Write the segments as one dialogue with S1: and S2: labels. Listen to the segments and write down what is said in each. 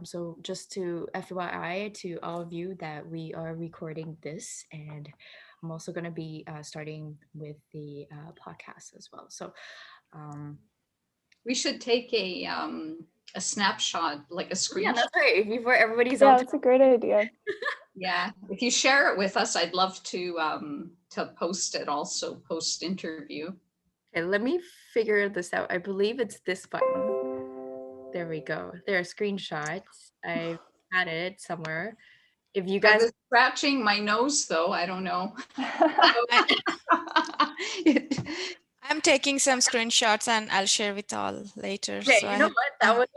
S1: So just to FYI to all of you that we are recording this, and I'm also going to be starting with the podcast as well. So um,
S2: We should take a snapshot, like a
S1: yeah,
S2: screenshot.
S1: that's right. Before everybody's
S3: Yeah,
S1: on.
S3: that's a great idea.
S2: Yeah, if you share it with us, I'd love to post it also, post interview.
S1: Okay, let me figure this out. I believe it's this button. There we go. There are screenshots. I had it somewhere. If you
S2: I
S1: guys
S2: was scratching my nose though, I don't know.
S4: I'm taking some screenshots and I'll share with all later.
S1: okay,
S4: So
S1: you
S4: I
S1: know
S4: have,
S1: what? That was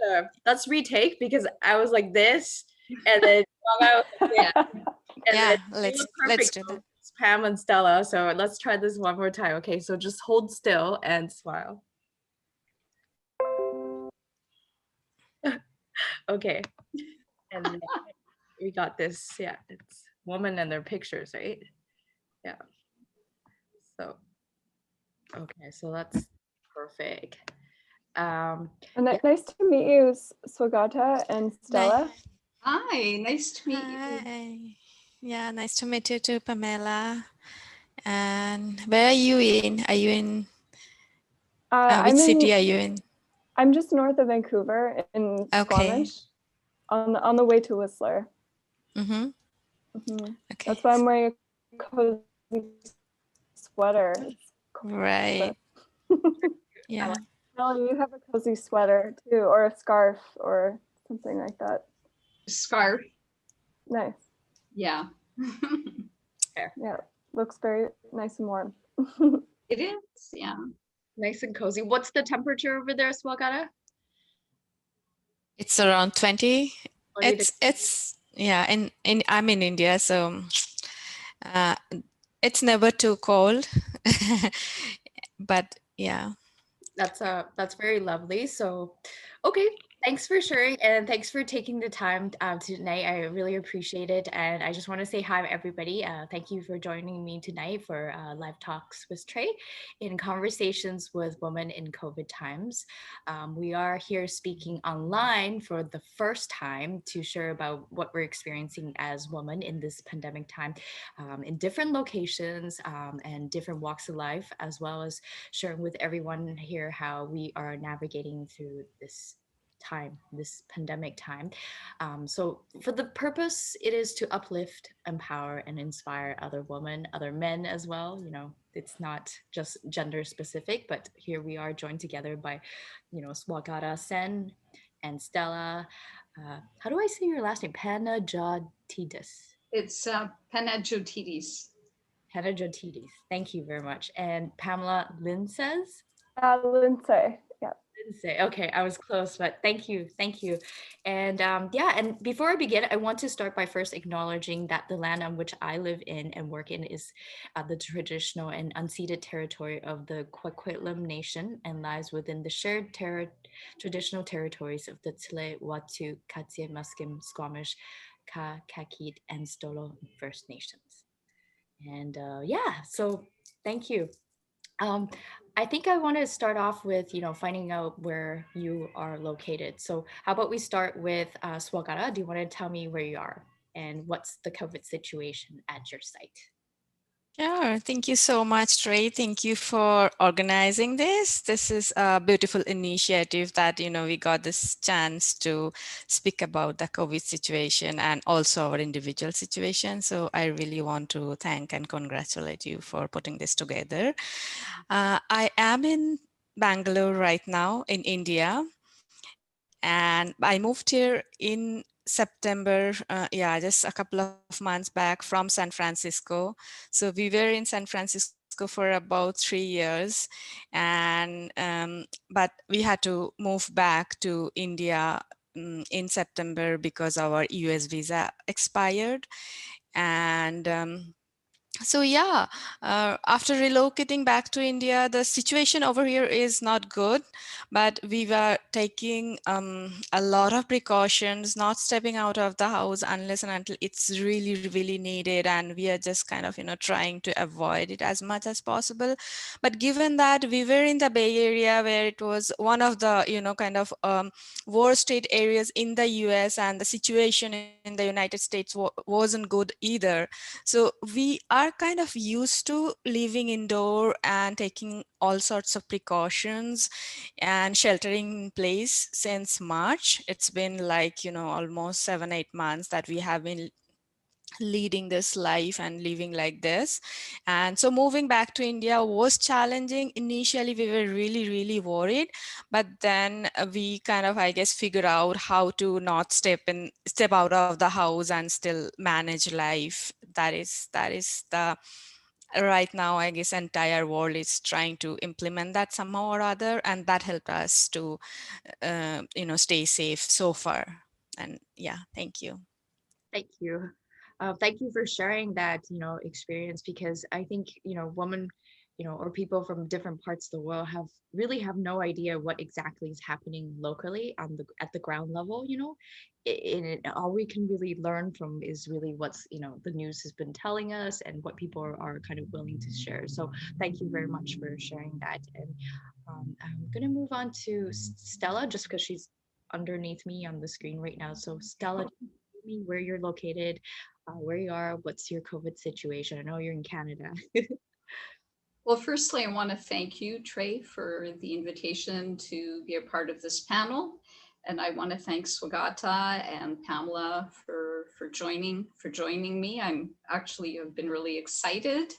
S1: let's retake because I was like this, and then I was like this, and
S4: yeah,
S1: then it was
S4: let's
S1: perfect.
S4: do
S1: So
S4: that.
S1: it's Pam and Stella. So let's try this one more time. Okay, so just hold still and smile. Okay, and then we got this. Yeah, it's woman and their pictures, right? Yeah. So okay, so that's perfect.
S3: And
S1: Yeah.
S3: nice to meet you, Swagata and Stella.
S2: Hi, nice to meet you.
S4: Hi. Yeah, nice to meet you too, Pamela. And where are you in? Are you in which city are you in?
S3: I'm just north of Vancouver in
S4: Okay.
S3: Squamish, on the way to Whistler.
S4: Mm-hmm.
S3: Okay.
S4: Okay.
S3: That's why I'm wearing a cozy sweater.
S4: Right. Yeah.
S3: Well, you have a cozy sweater too, or a scarf, or something like that.
S2: Scarf.
S3: Nice.
S2: Yeah.
S3: Yeah, looks very nice and warm.
S2: It is, yeah.
S1: Nice and cozy. What's the temperature over there, Swagata?
S4: It's around 20.
S1: 20
S4: It's yeah, in I'm in India, so it's never too cold. But yeah.
S1: That's very lovely. So okay, thanks for sharing and thanks for taking the time tonight. I really appreciate it, and I just want to say hi everybody. Thank you for joining me tonight for live talks with Traei in conversations with women in COVID times. We are here speaking online for the first time to share about what we're experiencing as women in this pandemic time, in different locations and different walks of life, as well as sharing with everyone here how we are navigating through this time, this pandemic time. So for the purpose, it is to uplift, empower, and inspire other women, other men as well. You know, it's not just gender specific, but here we are joined together by, Swagata Sen and Stella. How do I say your last name? Panagiotidis.
S2: It's Panagiotidis.
S1: Panagiotidis. Thank you very much. And Pamela Lincez.
S3: Lincez. Yeah.
S1: Lincez. Okay, I was close, but thank you, and yeah. And before I begin, I want to start by first acknowledging that the land on which I live in and work in is the traditional and unceded territory of the Kwikwetlem Nation and lies within the shared traditional territories of the Tle, Watu, Katzie, Musqueam, Squamish, Kakit, and Stolo First Nations. And yeah, so thank you. I think I want to start off with, finding out where you are located. So how about we start with Swagara? Do you want to tell me where you are and what's the COVID situation at your site?
S4: Yeah, thank you so much, Traei. Thank you for organizing this. This is a beautiful initiative that, we got this chance to speak about the COVID situation and also our individual situation. So I really want to thank and congratulate you for putting this together. I am in Bangalore right now in India, and I moved here in September, just a couple of months back from San Francisco. So we were in San Francisco for about 3 years, and but we had to move back to India in September because our US visa expired, and So yeah, after relocating back to India, the situation over here is not good, but we were taking a lot of precautions, not stepping out of the house unless and until it's really, really needed, and we are just kind of trying to avoid it as much as possible. But given that we were in the Bay Area, where it was one of the kind of worst state areas in the US, and the situation in the United States wasn't good either. So we are kind of used to living indoor and taking all sorts of precautions and sheltering in place since March. It's been like, almost 7, 8 months that we have been leading this life and living like this. And so moving back to India was challenging. Initially we were really, really worried, but then we kind of, I guess, figure out how to not step out of the house and still manage life. That is the right now, I guess, entire world is trying to implement that somehow or other, and that helped us to stay safe so far. And yeah, thank you.
S1: Thank you. Thank you for sharing that, experience, because I think, women, or people from different parts of the world have no idea what exactly is happening locally at the ground level, all we can really learn from is really what's, the news has been telling us and what people are kind of willing to share. So thank you very much for sharing that. And I'm gonna move on to Stella, just because she's underneath me on the screen right now. So Stella, me where you're located, where you are, what's your COVID situation? I know you're in Canada.
S2: Well, firstly, I want to thank you, Traei, for the invitation to be a part of this panel. And I want to thank Swagata and Pamela for joining me. I'm actually have been really excited.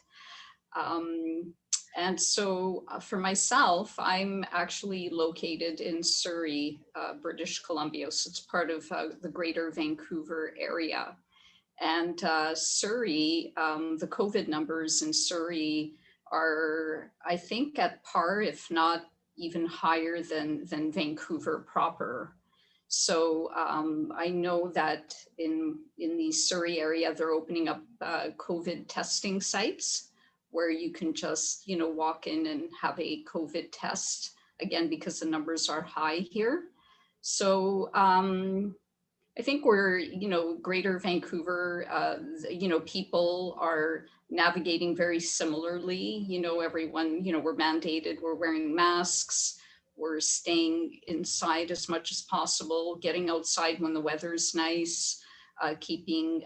S2: Um, and so for myself, I'm actually located in Surrey, British Columbia. So it's part of the greater Vancouver area. And Surrey, the COVID numbers in Surrey are, I think, at par, if not even higher than Vancouver proper. So I know that in the Surrey area, they're opening up COVID testing sites where you can just, walk in and have a COVID test, again, because the numbers are high here. So I think we're, greater Vancouver, people are navigating very similarly. Everyone, we're mandated, we're wearing masks, we're staying inside as much as possible, getting outside when the weather's nice, keeping,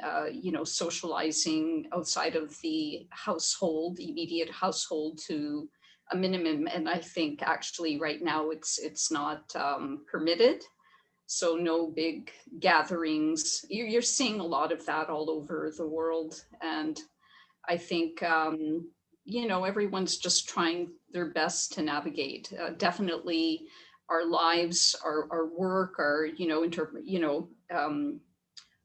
S2: socializing outside of the household, immediate household to a minimum. And I think actually right now it's not permitted. So no big gatherings. You're seeing a lot of that all over the world. And I think, everyone's just trying their best to navigate. Definitely our lives, our work, our,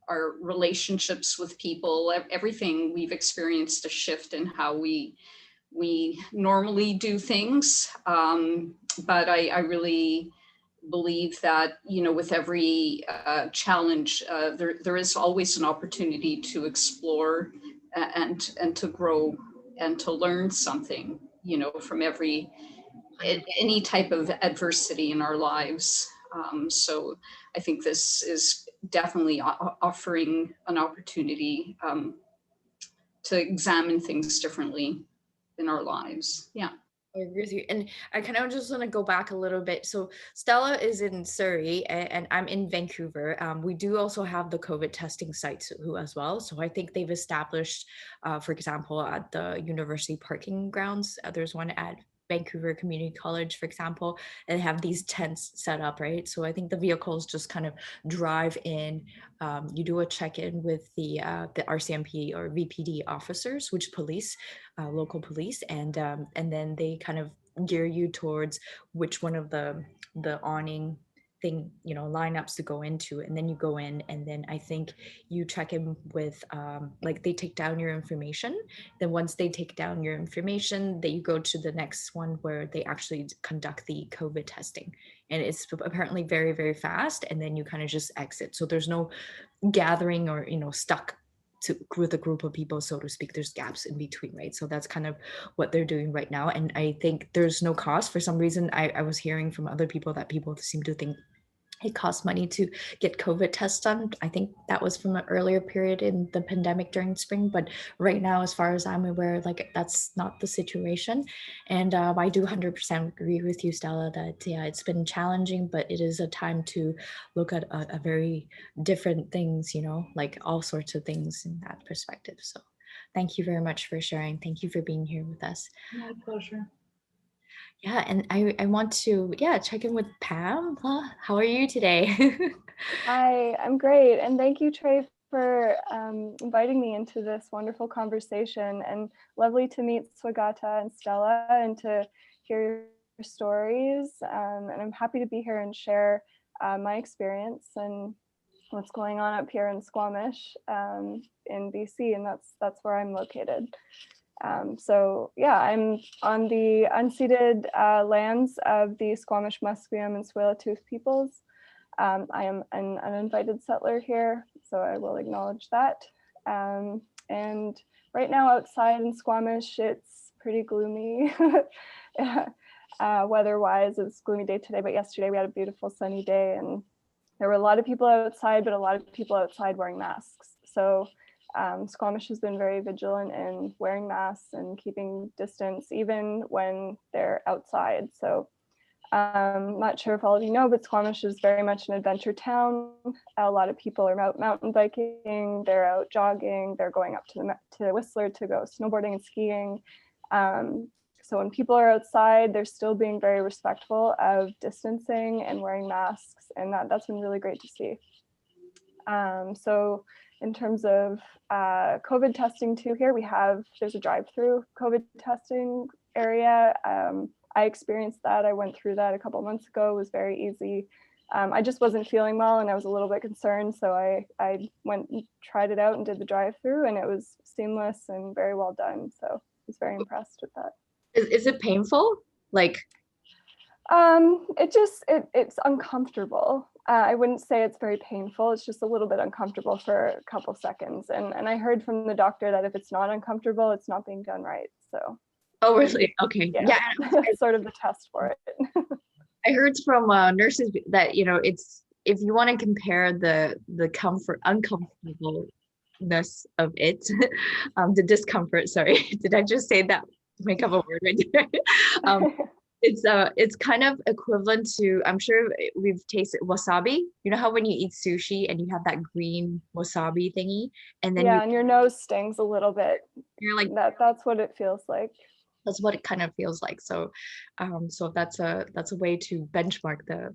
S2: our relationships with people, everything, we've experienced a shift in how we normally do things. But I really believe that, with every challenge, there is always an opportunity to explore and to grow and to learn something, from any type of adversity in our lives. So I think this is definitely offering an opportunity to examine things differently in our lives. Yeah.
S1: I agree with you. And I kind of just want to go back a little bit. So Stella is in Surrey and I'm in Vancouver. We do also have the COVID testing sites who as well. So I think they've established, for example, at the university parking grounds, there's one at Vancouver Community College, for example, and they have these tents set up, right? So I think the vehicles just kind of drive in. You do a check-in with the RCMP or VPD officers, which police, local police, and then they kind of gear you towards which one of the awning thing, lineups to go into, and then you go in, and then I think you check in with like they take down your information. Then once they take down your information, that you go to the next one where they actually conduct the COVID testing, and it's apparently very, very fast, and then you kind of just exit. So there's no gathering or stuck with a group of people, so to speak. There's gaps in between, right? So that's kind of what they're doing right now. And I think there's no cost. For some reason, I was hearing from other people that people seem to think it costs money to get COVID tests done. I think that was from an earlier period in the pandemic during spring, but right now, as far as I'm aware, like that's not the situation. And I do 100% agree with you, Stella, that yeah, it's been challenging, but it is a time to look at a very different things, you know, like all sorts of things in that perspective. So thank you very much for sharing. Thank you for being here with us.
S2: My pleasure.
S1: Yeah, and I want to, yeah, check in with Pam. How are you today?
S3: Hi, I'm great. And thank you, Traei, for inviting me into this wonderful conversation. And lovely to meet Swagata and Stella and to hear your stories. And I'm happy to be here and share my experience and what's going on up here in Squamish in BC. And that's where I'm located. So yeah, I'm on the unceded lands of the Squamish, Musqueam, and Tsleil-Waututh peoples. I am an uninvited settler here, so I will acknowledge that. And right now outside in Squamish, it's pretty gloomy. Weather-wise, it's a gloomy day today, but yesterday we had a beautiful sunny day, and there were a lot of people outside, but a lot of people outside wearing masks. So Squamish has been very vigilant in wearing masks and keeping distance, even when they're outside. So not sure if all of you know, but Squamish is very much an adventure town. A lot of people are out mountain biking, they're out jogging, they're going up to Whistler to go snowboarding and skiing. So when people are outside, they're still being very respectful of distancing and wearing masks, and that's been really great to see. So in terms of COVID testing too, here there's a drive-through COVID testing area. I experienced that. I went through that a couple months ago. It was very easy. I just wasn't feeling well and I was a little bit concerned. So I went and tried it out and did the drive-through, and it was seamless and very well done. So I was very impressed with that.
S1: Is it painful? Like,
S3: It's uncomfortable. I wouldn't say it's very painful. It's just a little bit uncomfortable for a couple seconds. And I heard from the doctor that if it's not uncomfortable, it's not being done right. So.
S1: oh, really? Okay.
S3: Yeah,
S1: Yeah.
S3: that's sort of the test for it.
S1: I heard from nurses that, you know, it's, if you want to compare the uncomfortableness of it, the discomfort, sorry, did I just say that? Make up a word right there. It's kind of equivalent to, I'm sure we've tasted wasabi. You know how when you eat sushi and you have that green wasabi thingy, and then
S3: Yeah, and your nose stings a little bit.
S1: you're like,
S3: That's what it feels like.
S1: that's what it kind of feels like. So so that's a way to benchmark the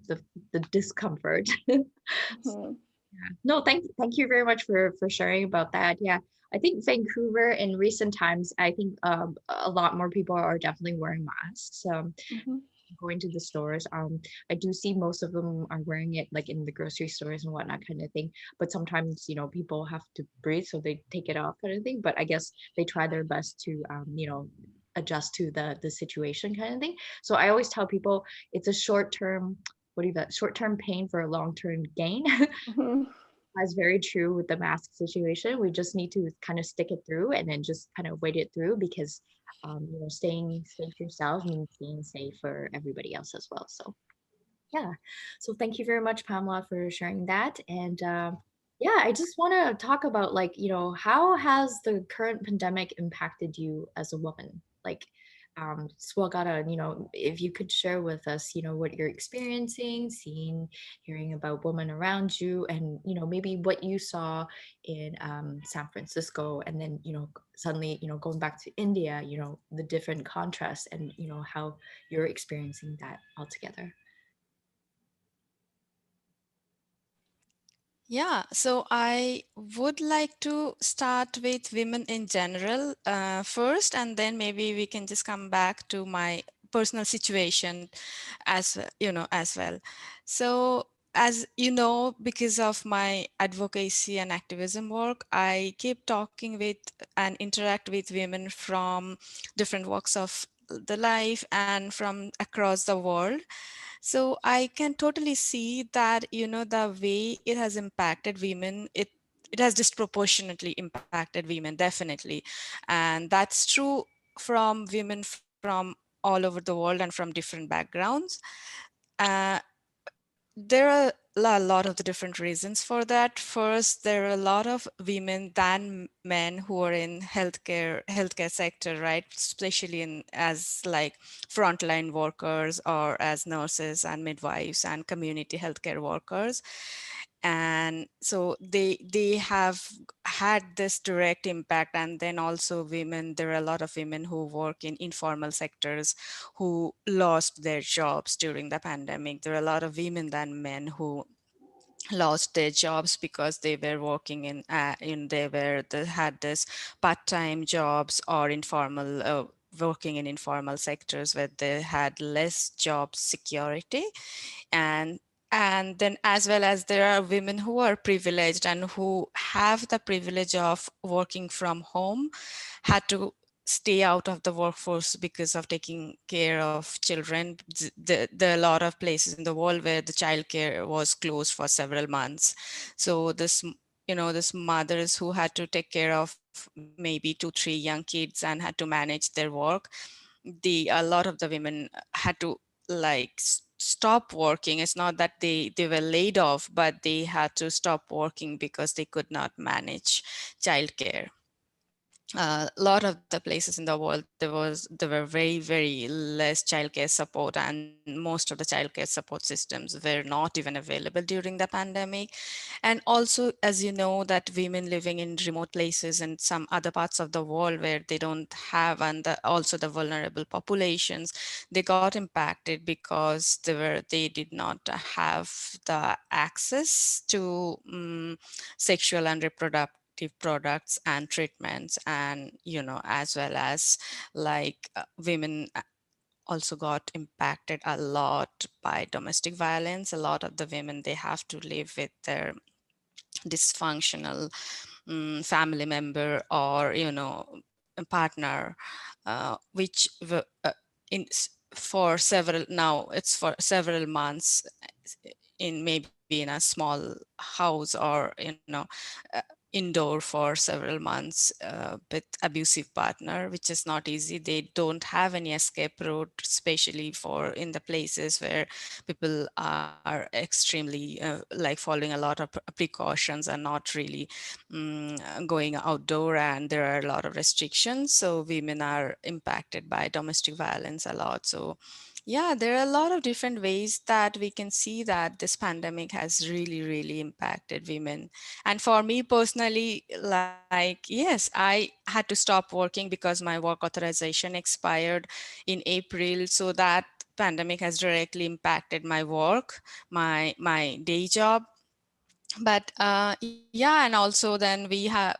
S1: discomfort.
S3: Mhm.
S1: Yeah. No, thank you very much for sharing about that. Yeah, I think Vancouver in recent times, I think a lot more people are definitely wearing masks.
S3: Mhm.
S1: Going to the stores, I do see most of them are wearing it like in the grocery stores and whatnot kind of thing. But sometimes, you know, people have to breathe, so they take it off kind of thing. But I guess they try their best to you know, adjust to the situation kind of thing. So I always tell people it's a short term, what do you got? Short term pain for a long term gain.
S3: Mhm.
S1: That's very true with the mask situation. We just need to kind of stick it through and then just kind of wait it through, because you know, staying safe yourself means being safe for everybody else as well. So yeah, so thank you very much, Pamela, for sharing that. And yeah, I just want to talk about, like, you know, how has the current pandemic impacted you as a woman? Like, Swagata, you know, if you could share with us, you know, what you're experiencing, seeing, hearing about women around you, and, you know, maybe what you saw in San Francisco, and then, you know, suddenly, you know, going back to India, you know, the different contrasts, and, you know, how you're experiencing that altogether.
S4: Yeah, so I would like to start with women in general first, and then maybe we can just come back to my personal situation as well. So as you know, because of my advocacy and activism work, I keep talking with and interact with women from different walks of the life and from across the world. So I can totally see that, the way it has impacted women, it has disproportionately impacted women, definitely. And that's true from women from all over the world and from different backgrounds. Uh, there are a lot of the different reasons for that. First, there are a lot of women than men who are in healthcare sector, right? Especially in as like frontline workers or as nurses and midwives and community healthcare workers. And so they have had this direct impact. And then also women, there are a lot of women who work in informal sectors who lost their jobs during the pandemic. There are a lot of women than men who lost their jobs because they were working they had this part-time jobs or informal working in informal sectors where they had less job security. And and then as well as there are women who are privileged and who have the privilege of working from home, had to stay out of the workforce because of taking care of children. There are a lot of places in the world where the childcare was closed for several months. So this mothers who had to take care of maybe 2 3 young kids and had to manage their work, a lot of the women had to like stop working. It's not that they were laid off, but they had to stop working because they could not manage childcare. A lot of the places in the world, there were very less childcare support, and most of the childcare support systems were not even available during the pandemic. And also, as you know, that women living in remote places and some other parts of the world where they don't have, and also the vulnerable populations, they got impacted because they did not have the access to sexual and reproductive products and treatments. And as well as like women also got impacted a lot by domestic violence. A lot of the women, they have to live with their dysfunctional family member or a partner, which for several, now it's for several months, in maybe in a small house or uh, indoor for several months with abusive partner, which is not easy. They don't have any escape route, especially for in the places where people are extremely like following a lot of precautions and not really going outdoor, and there are a lot of restrictions. So women are impacted by domestic violence a lot. So yeah, there are a lot of different ways that we can see that this pandemic has really impacted women. And for me personally, like, yes, I had to stop working because my work authorization expired in April. So that pandemic has directly impacted my work, my day job. But yeah, and also then we have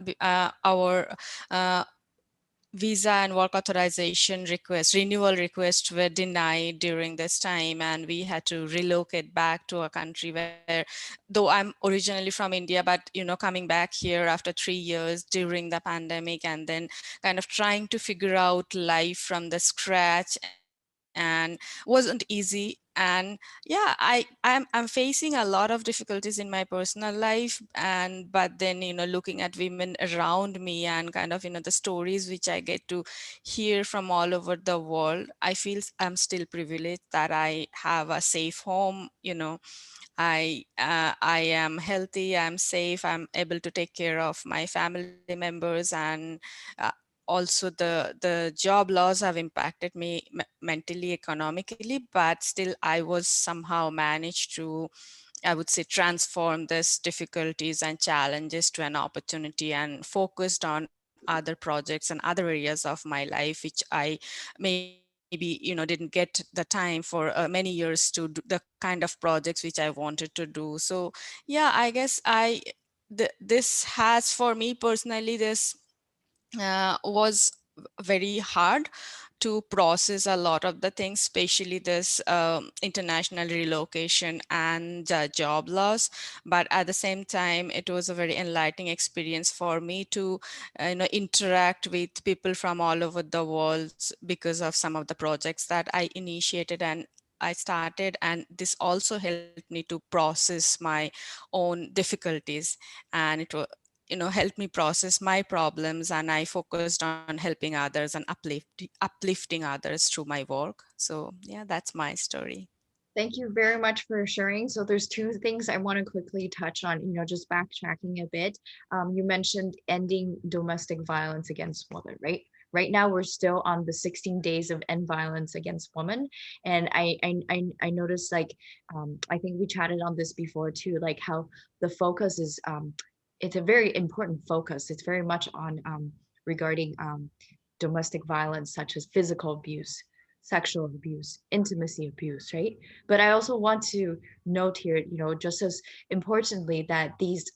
S4: our uh, visa and work authorization requests, renewal requests were denied during this time, and we had to relocate back to a country where, though I'm originally from India, but coming back here after 3 years during the pandemic, and then kind of trying to figure out life from the scratch, and wasn't easy. And yeah, I'm facing a lot of difficulties in my personal life, and but then looking at women around me and kind of the stories which I get to hear from all over the world, I feel I'm still privileged that I have a safe home. I am healthy, I'm safe, I'm able to take care of my family members. And also the job loss have impacted me mentally, economically, but still I was somehow managed to, I would say, transform these difficulties and challenges to an opportunity, and focused on other projects and other areas of my life, which I maybe didn't get the time for many years to do the kind of projects which I wanted to do. So yeah, I guess this has, for me personally, this was very hard to process a lot of the things, especially this international relocation and job loss. But at the same time, it was a very enlightening experience for me to interact with people from all over the world because of some of the projects that I initiated and I started. And this also helped me to process my own difficulties. And helped me process my problems, and I focused on helping others and uplifting others through my work. So yeah, that's my story.
S1: Thank you very much for sharing. So there's two things I want to quickly touch on, just backtracking a bit. You mentioned ending domestic violence against women, right? Right now, we're still on the 16 days of end violence against women. And I noticed, like, I think we chatted on this before too, like how the focus is, it's a very important focus. It's very much on regarding domestic violence, such as physical abuse, sexual abuse, intimacy abuse, right? But I also want to note here, just as importantly, that these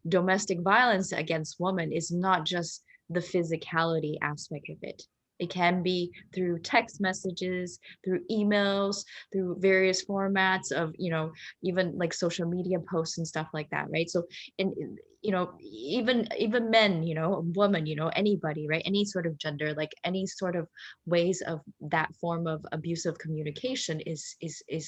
S1: domestic violence against women is not just the physicality aspect of it. It can be through text messages, through emails, through various formats of, even like social media posts and stuff like that, right? So, and even men, women, anybody, right? Any sort of gender, like any sort of ways of that form of abusive communication is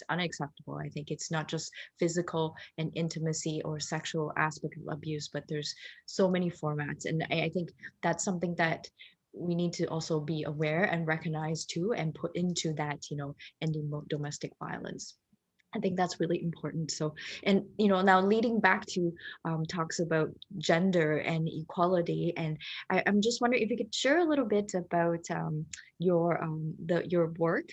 S1: unacceptable. I think it's not just physical and intimacy or sexual aspect of abuse, but there's so many formats, and I think that's something that we need to also be aware and recognize too, and put into that, ending domestic violence. I think that's really important. So, and now leading back to talks about gender and equality, and I'm just wondering if you could share a little bit about your work,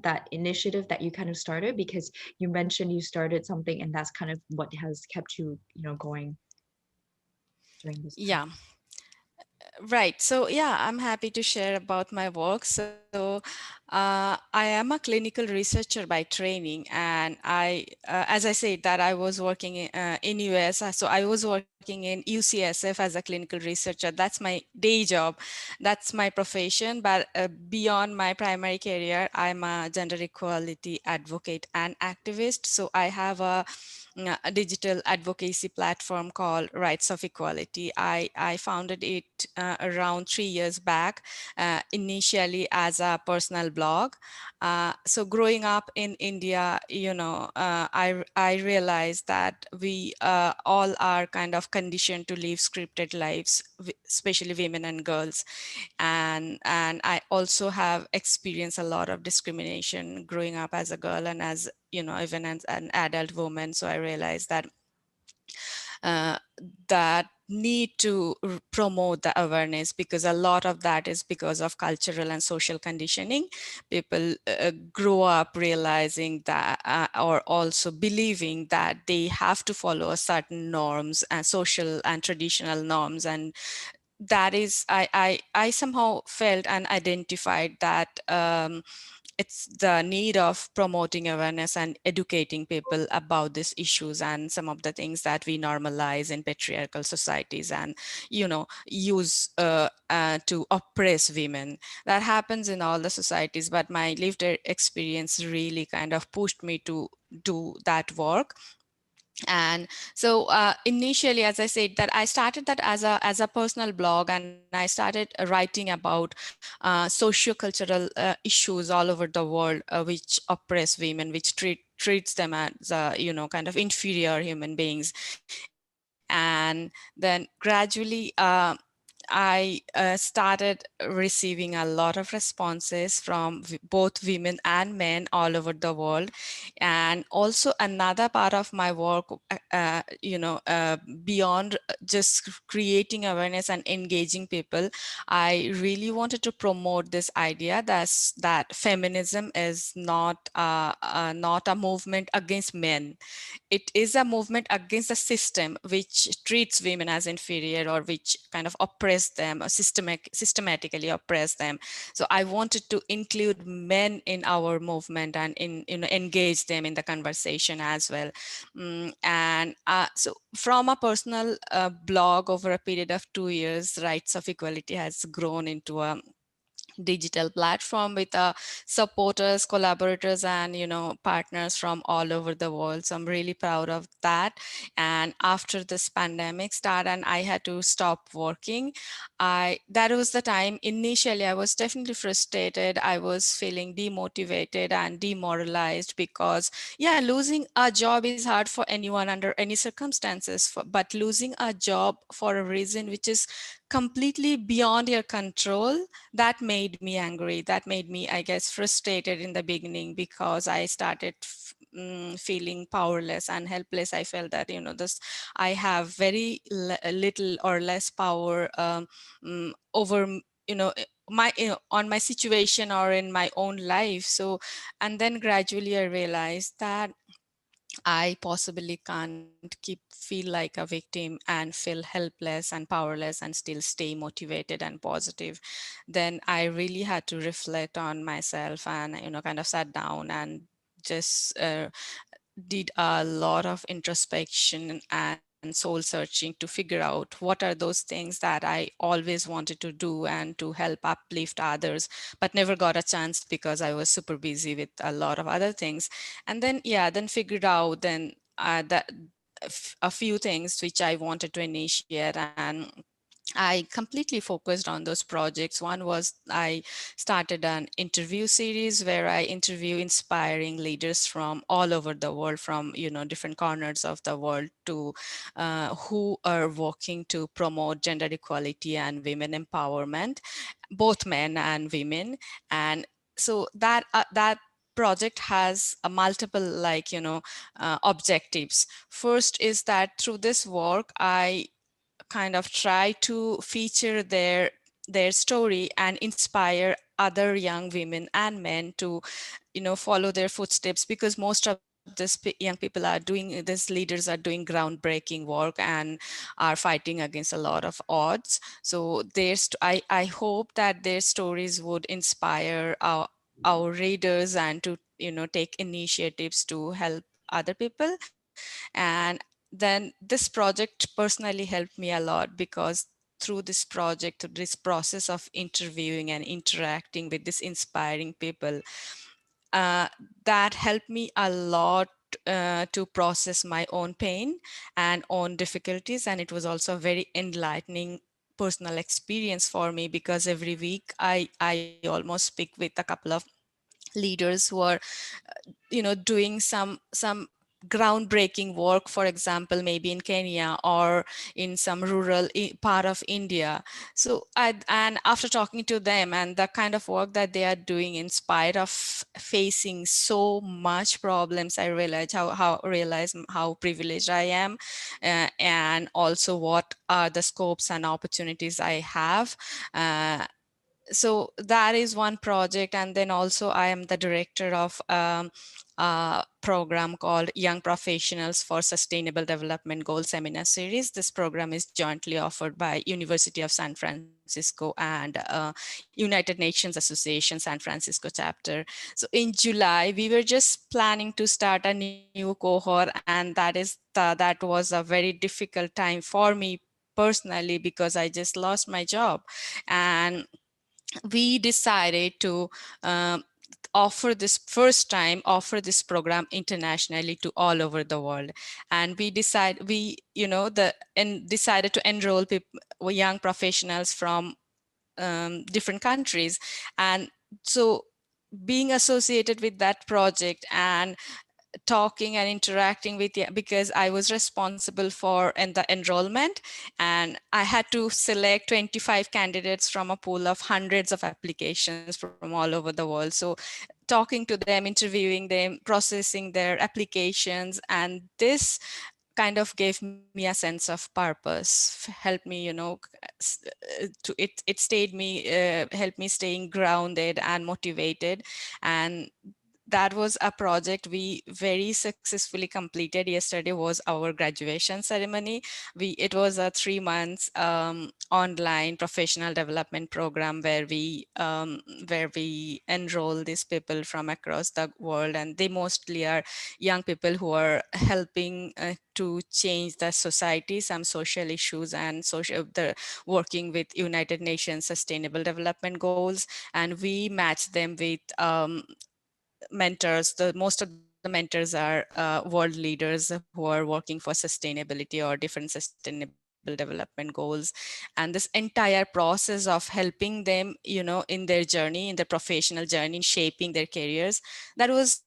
S1: that initiative that you kind of started, because you mentioned you started something, and that's kind of what has kept you, going during this time.
S4: Yeah. Right. So, yeah, I'm happy to share about my work. So, I am a clinical researcher by training, and as I said, that I was working in US. So I was working in UCSF as a clinical researcher. That's my day job. That's my profession. But beyond my primary career, I'm a gender equality advocate and activist. So I have a digital advocacy platform called Rights of Equality. I founded it around 3 years back, initially as a personal blog. So growing up in India, I realized that we all are kind of conditioned to live scripted lives, especially women and girls. And I also have experienced a lot of discrimination growing up as a girl, and as even as an adult woman. So I realized that uh, that need to promote the awareness, because a lot of that is because of cultural and social conditioning. People grow up realizing that, or also believing that they have to follow a certain norms and social and traditional norms. And that is, I somehow felt and identified that it's the need of promoting awareness and educating people about these issues and some of the things that we normalize in patriarchal societies, and use to oppress women. That happens in all the societies, but my lived experience really kind of pushed me to do that work. And so initially, as I said, that I started that as a personal blog, and I started writing about socio-cultural issues all over the world, which oppress women, which treats them as kind of inferior human beings. And then gradually I started receiving a lot of responses from both women and men all over the world. And also another part of my work, beyond just creating awareness and engaging people, I really wanted to promote this idea that feminism is not a movement against men. It is a movement against the system which treats women as inferior, or which kind of oppress them, or systematically oppress them. So I wanted to include men in our movement, and engage them in the conversation as well. And so from a personal blog, over a period of 2 years, Rights of Equality has grown into a digital platform with supporters, collaborators, and partners from all over the world. So I'm really proud of that. And after this pandemic started and I had to stop working, I that was the time. Initially I was definitely frustrated. I was feeling demotivated and demoralized because yeah, losing a job is hard for anyone under any circumstances, but losing a job for a reason which is completely beyond your control, that made me angry. That made me, I guess, frustrated in the beginning because I started feeling powerless and helpless. I felt that this I have very little or less power over my on my situation or in my own life. So and then gradually I realized that I possibly can't feel like a victim and feel helpless and powerless and still stay motivated and positive. Then I really had to reflect on myself and kind of sat down and just did a lot of introspection and soul searching to figure out what are those things that I always wanted to do and to help uplift others, but never got a chance because I was super busy with a lot of other things. And then, yeah, then figured out then that a few things which I wanted to initiate, and I completely focused on those projects. One was I started an interview series where I interview inspiring leaders from all over the world, from different corners of the world, to who are working to promote gender equality and women empowerment, both men and women. And so that project has a multiple objectives. First is that through this work I kind of try to feature their story and inspire other young women and men to follow their footsteps, because most of these young people are doing, these leaders are doing groundbreaking work and are fighting against a lot of odds. So I hope that their stories would inspire our readers and to take initiatives to help other people. And then this project personally helped me a lot, because through this project, through this process of interviewing and interacting with these inspiring people, uh, that helped me a lot to process my own pain and own difficulties. And it was also a very enlightening personal experience for me, because every week I almost speak with a couple of leaders who are doing some groundbreaking work, for example maybe in Kenya or in some rural part of India. So and after talking to them and the kind of work that they are doing, in spite of facing so much problems, I realize how privileged I am, and also what are the scopes and opportunities I have. So that is one project. And then also I am the director of a program called Young Professionals for Sustainable Development Goal Seminar Series. This program is jointly offered by University of San Francisco and United Nations Association San Francisco chapter. So in July we were just planning to start a new cohort, and that was a very difficult time for me personally, because I just lost my job. And we decided to offer this program internationally to all over the world. And we decide we you know the and decided to enroll people, young professionals from different countries. And so being associated with that project and talking and interacting with, yeah, because I was responsible for the enrollment, and I had to select 25 candidates from a pool of hundreds of applications from all over the world. So talking to them, interviewing them, processing their applications, and this kind of gave me a sense of purpose, helped me, it stayed me helped me staying grounded and motivated. And that was a project we very successfully completed. Yesterday was our graduation ceremony. It was a 3 months online professional development program where we enroll these people from across the world, and they mostly are young people who are helping to change the society, some social issues, and the working with United Nations Sustainable Development Goals. And we match them with mentors. The most of the mentors are world leaders who are working for sustainability or different sustainable development goals. And this entire process of helping them, in their journey, in their professional journey, in shaping their careers, that was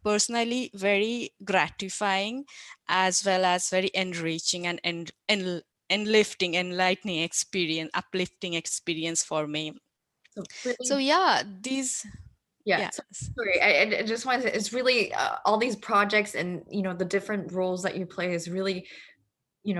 S4: personally very gratifying, as well as very enriching and enlifting, enlightening experience, uplifting experience for me.
S1: So
S4: So
S1: really,
S4: yeah, these
S1: yeah. So
S4: yes.
S1: sorry, I just wanted to, it's really all these projects and the different roles that you play is really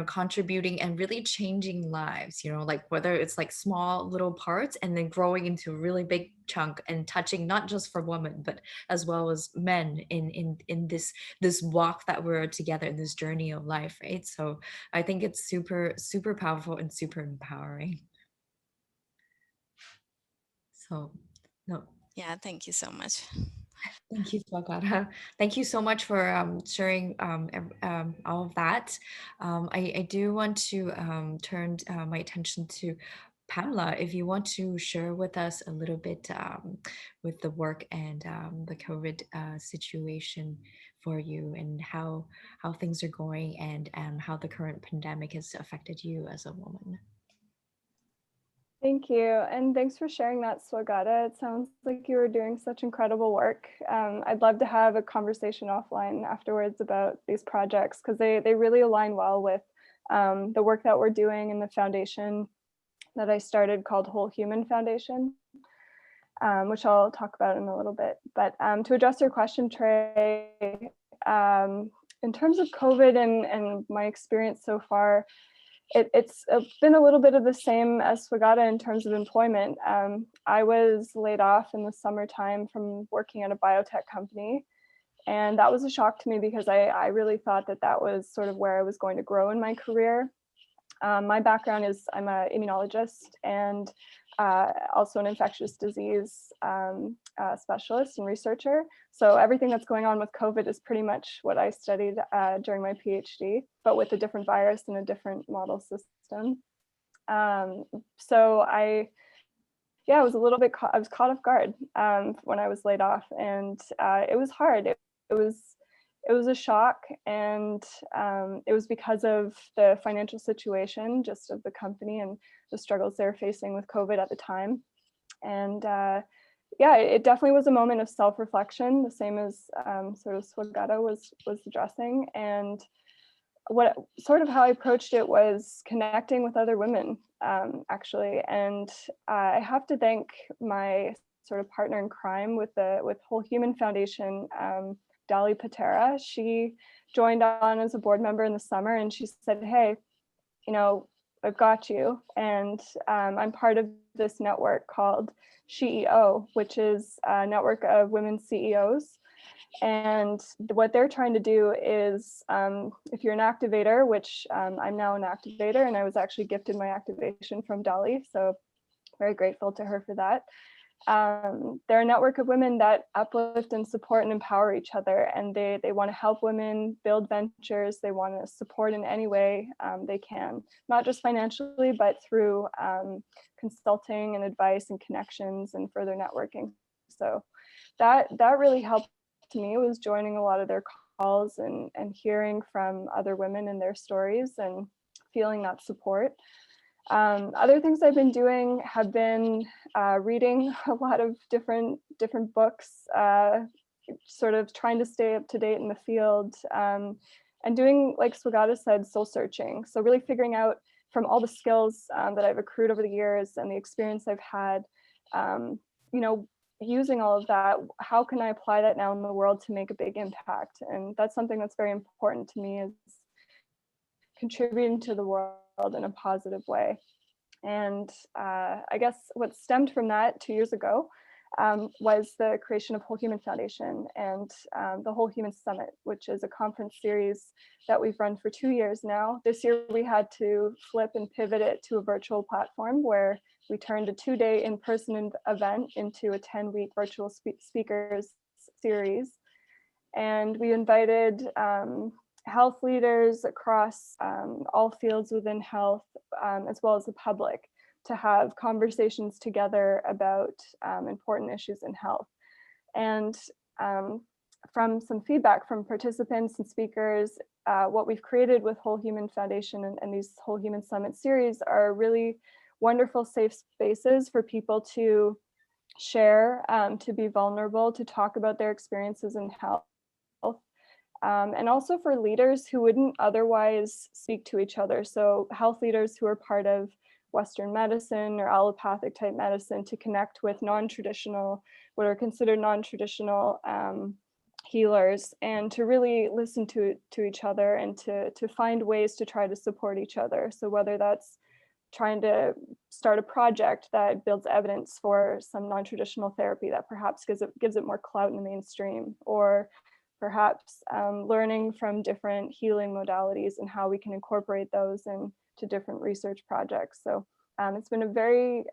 S1: contributing and really changing lives, like whether it's like small little parts and then growing into a really big chunk and touching not just for women, but as well as men in this walk that we're together in this journey of life, right? So I think it's super, super powerful and super empowering. So no,
S4: Yeah, thank you so much.
S1: thank you, Swagata. Thank you so much for sharing all of that. I do want to turn my attention to Pamela. If you want to share with us a little bit with the work and the COVID situation for you, and how things are going, and how the current pandemic has affected you as a woman.
S3: Thank you. And thanks for sharing that, Swagata. It sounds like you were doing such incredible work. I'd love to have a conversation offline afterwards about these projects, because they really align well with the work that we're doing in the foundation that I started called Whole Human Foundation, which I'll talk about in a little bit. But to address your question, Traei, in terms of COVID and my experience so far, it's been a little bit of the same as Swagata in terms of employment. I was laid off in the summertime from working at a biotech company. And that was a shock to me, because I really thought that was sort of where I was going to grow in my career. My background is I'm an immunologist and also an infectious disease specialist and researcher. So everything that's going on with COVID is pretty much what I studied during my PhD, but with a different virus and a different model system. So I was a little bit I was caught off guard when I was laid off, and it was hard. It was a shock, and it was because of the financial situation just of the company and the struggles they were facing with COVID at the time. And yeah, it definitely was a moment of self-reflection, the same as sort of Swagata was addressing. And what sort of how I approached it was connecting with other women, actually. And I have to thank my sort of partner in crime with Whole Human Foundation, Dali Patera. She joined on as a board member in the summer, and she said, "Hey, I've got you." And I'm part of this network called SheEO, which is a network of women CEOs. And what they're trying to do is, if you're an activator, which I'm now an activator, and I was actually gifted my activation from Dali, so very grateful to her for that. They're a network of women that uplift and support and empower each other, and they want to help women build ventures. They want to support in any way they can, not just financially, but through consulting and advice and connections and further networking. So that really helped me, was joining a lot of their calls and hearing from other women and their stories and feeling that support. Other things I've been doing have been reading a lot of different books, sort of trying to stay up to date in the field, and doing, like Swagata said, soul searching. So really figuring out from all the skills that I've accrued over the years and the experience I've had, using all of that, how can I apply that now in the world to make a big impact? And that's something that's very important to me, is contributing to the world in a positive way. And I guess what stemmed from that 2 years ago, was the creation of Whole Human Foundation and the Whole Human Summit, which is a conference series that we've run for 2 years now. This year we had to flip and pivot it to a virtual platform where we turned a 2-day in-person event into a 10-week virtual speakers series. And we invited health leaders across all fields within health, as well as the public, to have conversations together about important issues in health. And from some feedback from participants and speakers, what we've created with Whole Human Foundation and these Whole Human Summit series are really wonderful safe spaces for people to share, to be vulnerable, to talk about their experiences in health. And also for leaders who wouldn't otherwise speak to each other. So health leaders who are part of Western medicine or allopathic type medicine to connect with non-traditional, what are considered non-traditional healers, and to really listen to each other and to find ways to try to support each other. So whether that's trying to start a project that builds evidence for some non-traditional therapy that perhaps gives it more clout in the mainstream, or perhaps learning from different healing modalities and how we can incorporate those into different research projects. So it's been a very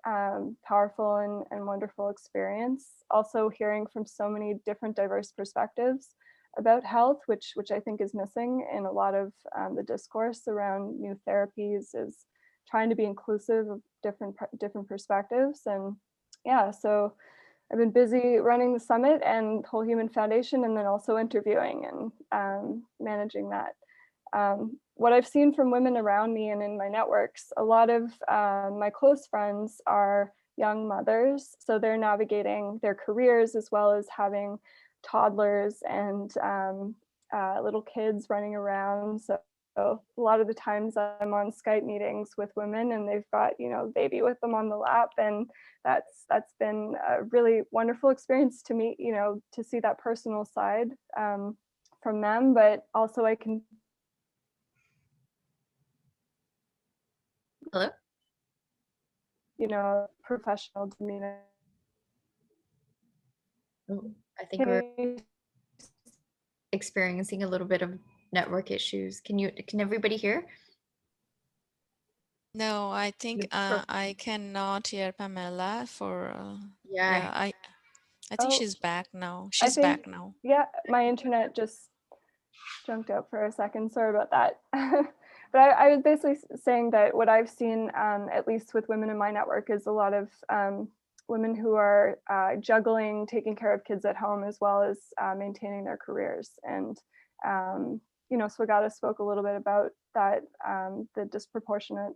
S3: powerful and wonderful experience. Also hearing from so many different diverse perspectives about health, which I think is missing in a lot of the discourse around new therapies, is trying to be inclusive of different perspectives. And yeah, so I've been busy running the summit and Whole Human Foundation, and then also interviewing and managing that. What I've seen from women around me and in my networks, a lot of my close friends are young mothers, so they're navigating their careers as well as having toddlers and little kids running around. So a lot of the times I'm on Skype meetings with women and they've got, baby with them on the lap, and that's been a really wonderful experience to meet, to see that personal side from them. But also I can
S1: Hello?
S3: professional demeanor.
S1: Oh, I think we're experiencing a little bit of network issues. Can everybody hear?
S4: No, I think I cannot hear Pamela for
S1: Yeah.
S4: I think she's back now.
S3: I
S4: She's
S3: think,
S4: back now.
S3: yeah, my internet just junked out for a second. Sorry about that. But I was basically saying that what I've seen, at least with women in my network, is a lot of women who are juggling taking care of kids at home as well as maintaining their careers. And Swagata spoke a little bit about that, the disproportionate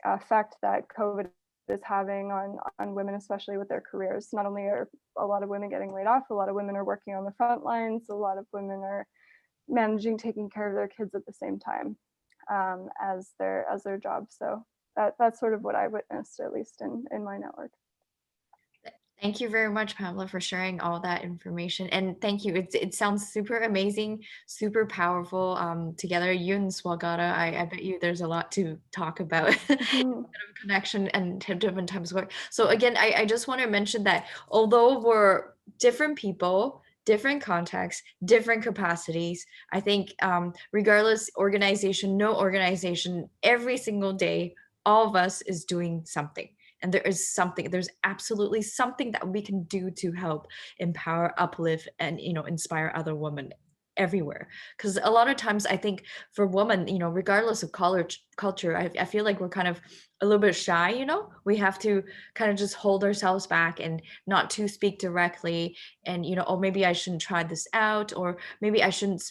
S3: effect that COVID is having on women, especially with their careers. Not only are a lot of women getting laid off, a lot of women are working on the front lines, a lot of women are managing taking care of their kids at the same time as their job. So that's sort of what I witnessed, at least in my network.
S1: Thank you very much, Pamela, for sharing all that information. And thank you. It sounds super amazing, super powerful. Together, you and Swagata, I bet you there's a lot to talk about.
S3: Mm-hmm.
S1: Connection and different types of work. So again, I just want to mention that although we're different people, different contexts, different capacities, I think regardless organization, no organization, every single day, all of us is doing something. And there's absolutely something that we can do to help empower, uplift, and inspire other women everywhere. Because a lot of times I think for women, regardless of culture, I feel like we're kind of a little bit shy. We have to kind of just hold ourselves back and not to speak directly, and oh, maybe I shouldn't try this out, or maybe I shouldn't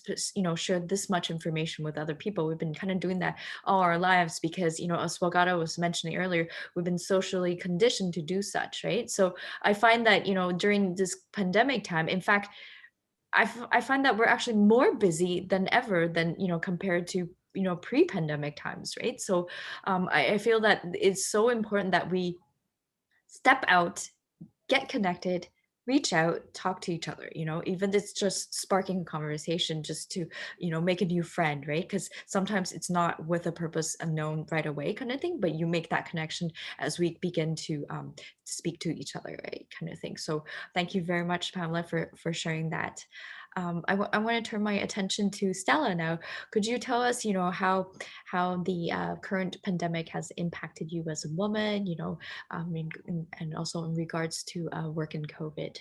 S1: share this much information with other people. We've been kind of doing that all our lives because as Swagata was mentioning earlier, we've been socially conditioned to do such, right? So I find that during this pandemic time, in fact, I find that we're actually more busy than ever than compared to pre-pandemic times, right? So I feel that it's so important that we step out, get connected, reach out, talk to each other, even if it's just sparking a conversation just to, make a new friend, right? Because sometimes it's not with a purpose unknown right away kind of thing, but you make that connection as we begin to speak to each other, right? Kind of thing. So thank you very much, Pamela, for sharing that. I want to turn my attention to Stella now. Could you tell us, how the current pandemic has impacted you as a woman, and also in regards to work in COVID?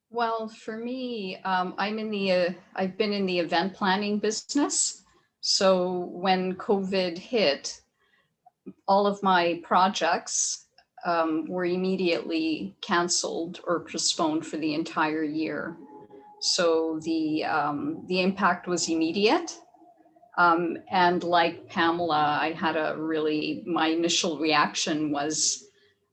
S2: Well, for me, I've been in the event planning business. So when COVID hit, all of my projects were immediately canceled or postponed for the entire year. So the impact was immediate. And like Pamela, my initial reaction was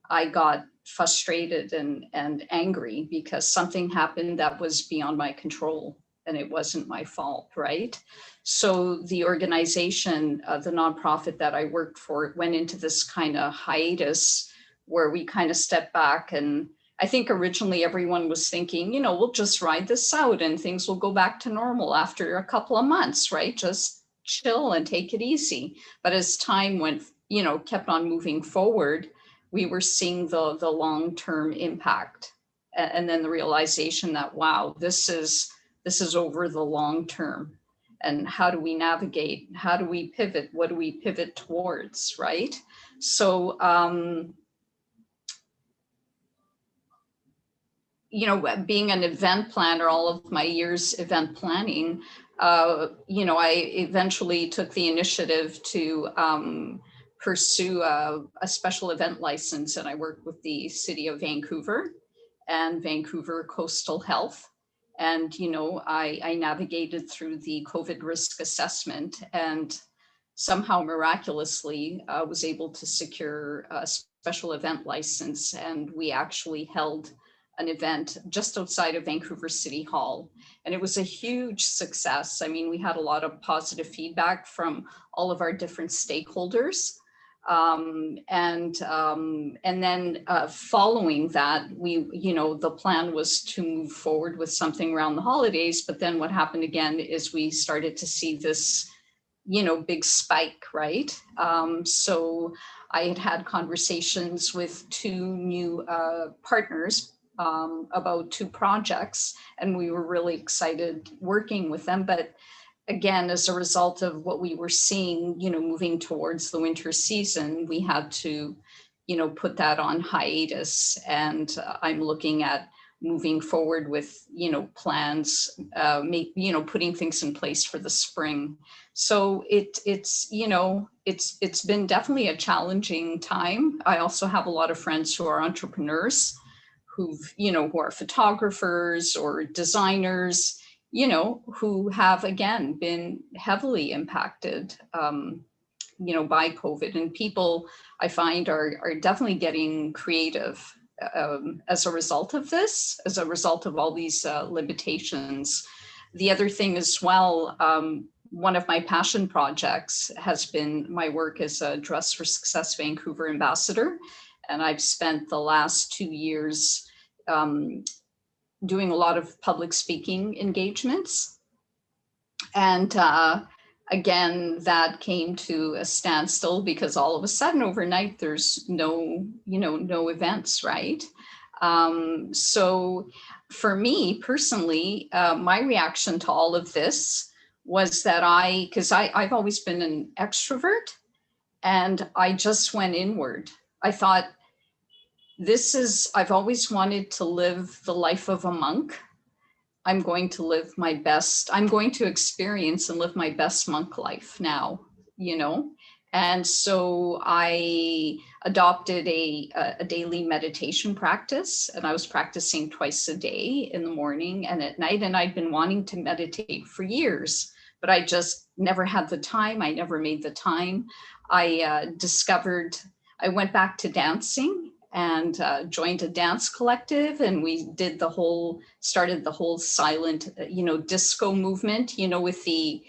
S2: I got frustrated and angry because something happened that was beyond my control and it wasn't my fault, right? So the organization, the nonprofit that I worked for, went into this kind of hiatus where we kind of stepped back. And I think originally everyone was thinking, we'll just ride this out and things will go back to normal after a couple of months, right? Just chill and take it easy. But as time went, kept on moving forward, we were seeing the long-term impact, and then the realization that, wow, this is over the long term. And how do we navigate? How do we pivot? What do we pivot towards, right? So being an event planner, all of my years event planning, I eventually took the initiative to pursue a special event license, and I worked with the city of Vancouver and Vancouver Coastal Health. And, I navigated through the COVID risk assessment and somehow miraculously was able to secure a special event license. And we actually held an event just outside of Vancouver City Hall. And it was a huge success. I mean, we had a lot of positive feedback from all of our different stakeholders. And then following that, the plan was to move forward with something around the holidays. But then what happened again is we started to see this, big spike, right? So I had conversations with two new partners about two projects, and we were really excited working with them. But again, as a result of what we were seeing, moving towards the winter season, we had to, put that on hiatus. And I'm looking at moving forward with, plans, putting things in place for the spring. So it's been definitely a challenging time. I also have a lot of friends who are entrepreneurs, who are photographers or designers, who have, again, been heavily impacted, by COVID. And people, I find, are definitely getting creative as a result of this, as a result of all these limitations. The other thing as well, one of my passion projects has been my work as a Dress for Success Vancouver ambassador. And I've spent the last 2 years doing a lot of public speaking engagements. And again, that came to a standstill because all of a sudden overnight, there's no events, right? So for me personally, my reaction to all of this was that because I've always been an extrovert, and I just went inward. I thought, I've always wanted to live the life of a monk. I'm going to experience and live my best monk life now, And so I adopted a daily meditation practice, and I was practicing twice a day in the morning and at night. And I'd been wanting to meditate for years, but I just never had the time. I never made the time. I went back to dancing and joined a dance collective, and we started the whole silent, disco movement, with the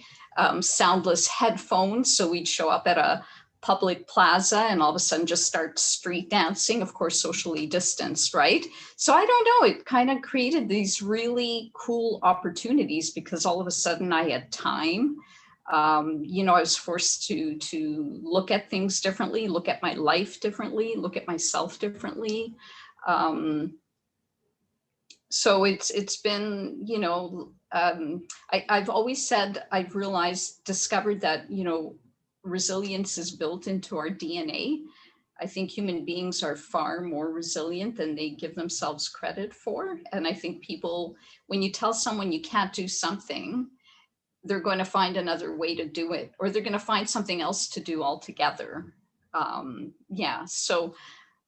S2: soundless headphones. So we'd show up at a public plaza and all of a sudden just start street dancing, of course, socially distanced, right? So I don't know, it kind of created these really cool opportunities because all of a sudden I had time. You know, I was forced to look at things differently, look at my life differently, look at myself differently. Um, so it's been, you know, I've always said, I've realized, discovered that, you know, resilience is built into our DNA. I think human beings are far more resilient than they give themselves credit for. And I think people, when you tell someone you can't do something, they're going to find another way to do it, or they're going to find something else to do altogether. Yeah. So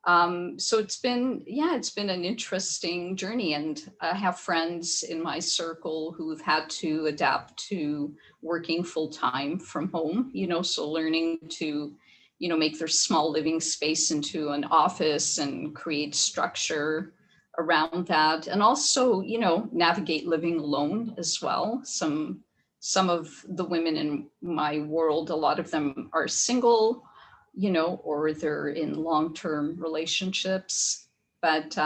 S2: it's been, yeah, it's been an interesting journey. And I have friends in my circle who've had to adapt to working full time from home, you know, so learning to, you know, make their small living space into an office and create structure around that. And also, you know, navigate living alone as well. Some of the women in my world, a lot of them are single, you know, or they're in long-term relationships. But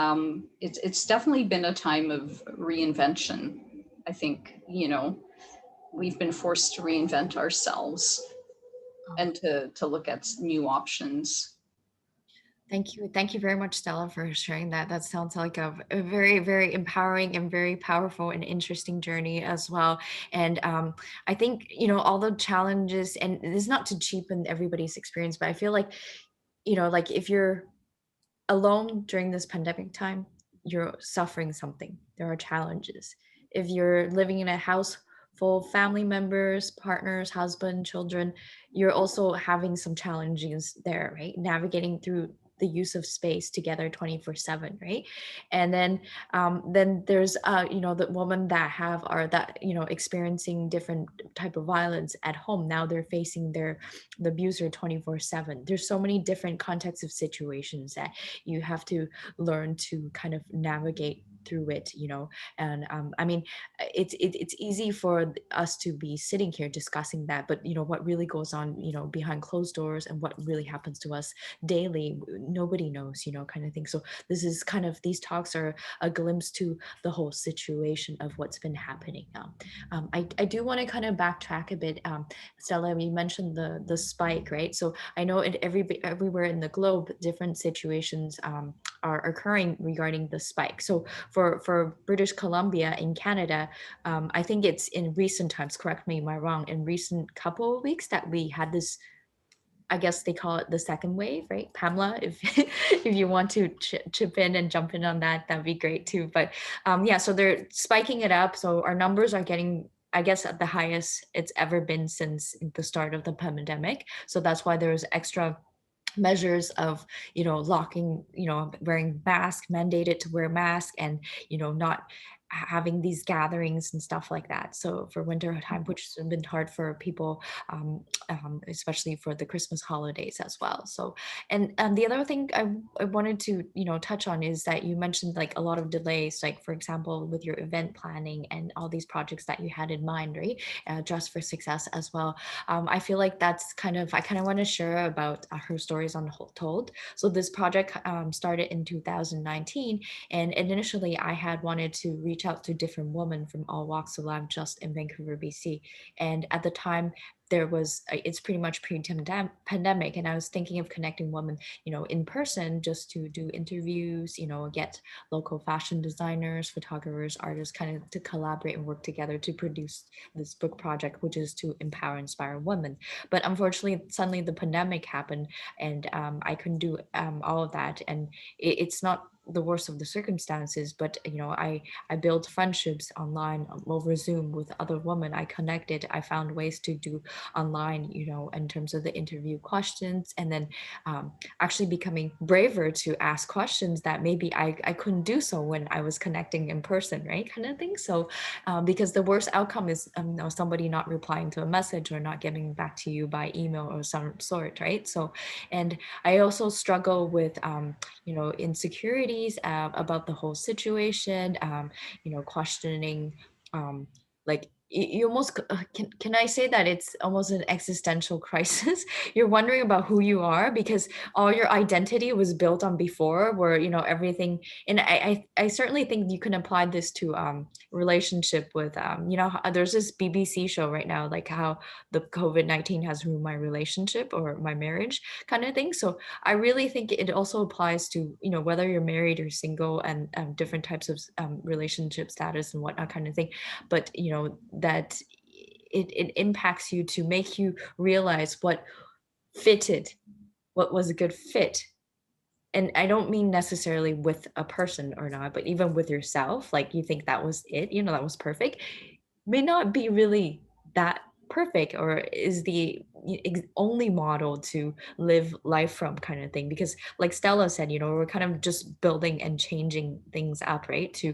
S2: it's definitely been a time of reinvention. I think, you know, we've been forced to reinvent ourselves and to look at new options.
S1: Thank you. Thank you very much, Stella, for sharing that. That sounds like a very, very empowering and very powerful and interesting journey as well. And I think, you know, all the challenges, and this is not to cheapen everybody's experience, but I feel like, you know, like if you're alone during this pandemic time, you're suffering something. There are challenges. If you're living in a house full of family members, partners, husband, children, you're also having some challenges there, right? Navigating through the use of space together 24/7, right? And then there's you know, the women that have are that, you know, experiencing different type of violence at home. Now they're facing the abuser 24/7. There's so many different contexts of situations that you have to learn to kind of navigate through it, you know. And I mean, it's easy for us to be sitting here discussing that, but you know what really goes on, you know, behind closed doors and what really happens to us daily, nobody knows, you know, kind of thing. So this is kind of, these talks are a glimpse to the whole situation of what's been happening. I do want to kind of backtrack a bit. Stella, you mentioned the spike, right? So I know in everywhere in the globe, different situations are occurring regarding the spike. So for British Columbia in Canada, I think it's in recent times. Correct me if I'm wrong. In recent couple of weeks that we had this, I guess they call it the second wave, right? Pamela, if if you want to chip in and jump in on that, that'd be great too. But yeah, so they're spiking it up. So our numbers are getting, I guess, at the highest it's ever been since the start of the pandemic. So that's why there's extra measures of, you know, locking, you know, wearing mask, mandated to wear mask, and you know, not having these gatherings and stuff like that. So for winter time, which has been hard for people, especially for the Christmas holidays as well. So and the other thing I wanted to, you know, touch on is that you mentioned like a lot of delays, like for example with your event planning and all these projects that you had in mind, right? Just for success as well. I feel like that's kind of, I kind of want to share about her Stories Untold. So this project started in 2019, and initially I had wanted to reach out to different women from all walks of life just in Vancouver, BC. And at the time, there was it's pretty much pre-pandemic, and I was thinking of connecting women, you know, in person just to do interviews, you know, get local fashion designers, photographers, artists kind of to collaborate and work together to produce this book project, which is to empower, inspire women. But unfortunately, suddenly the pandemic happened, and I couldn't do all of that. And it's not the worst of the circumstances, but you know, I built friendships online over Zoom with other women. I connected. I found ways to do online, you know, in terms of the interview questions, and then actually becoming braver to ask questions that maybe I couldn't do so when I was connecting in person, right? Kind of thing. So because the worst outcome is you know, somebody not replying to a message or not getting back to you by email or some sort, right? So, and I also struggle with you know, insecurities about the whole situation, you know, questioning um, like you almost can I say that it's almost an existential crisis. You're wondering about who you are because all your identity was built on before, where everything. And I certainly think you can apply this to relationship with there's this BBC show right now, like how the COVID-19 has ruined my relationship or my marriage kind of thing. So I really think it also applies to whether you're married or single, and different types of relationship status and whatnot kind of thing. But that it impacts you to make you realize what was a good fit. And I don't mean necessarily with a person or not, but even with yourself, like you think that was it, that was perfect, may not be really that perfect, or is the only model to live life from kind of thing. Because like Stella said, we're kind of just building and changing things up, right? To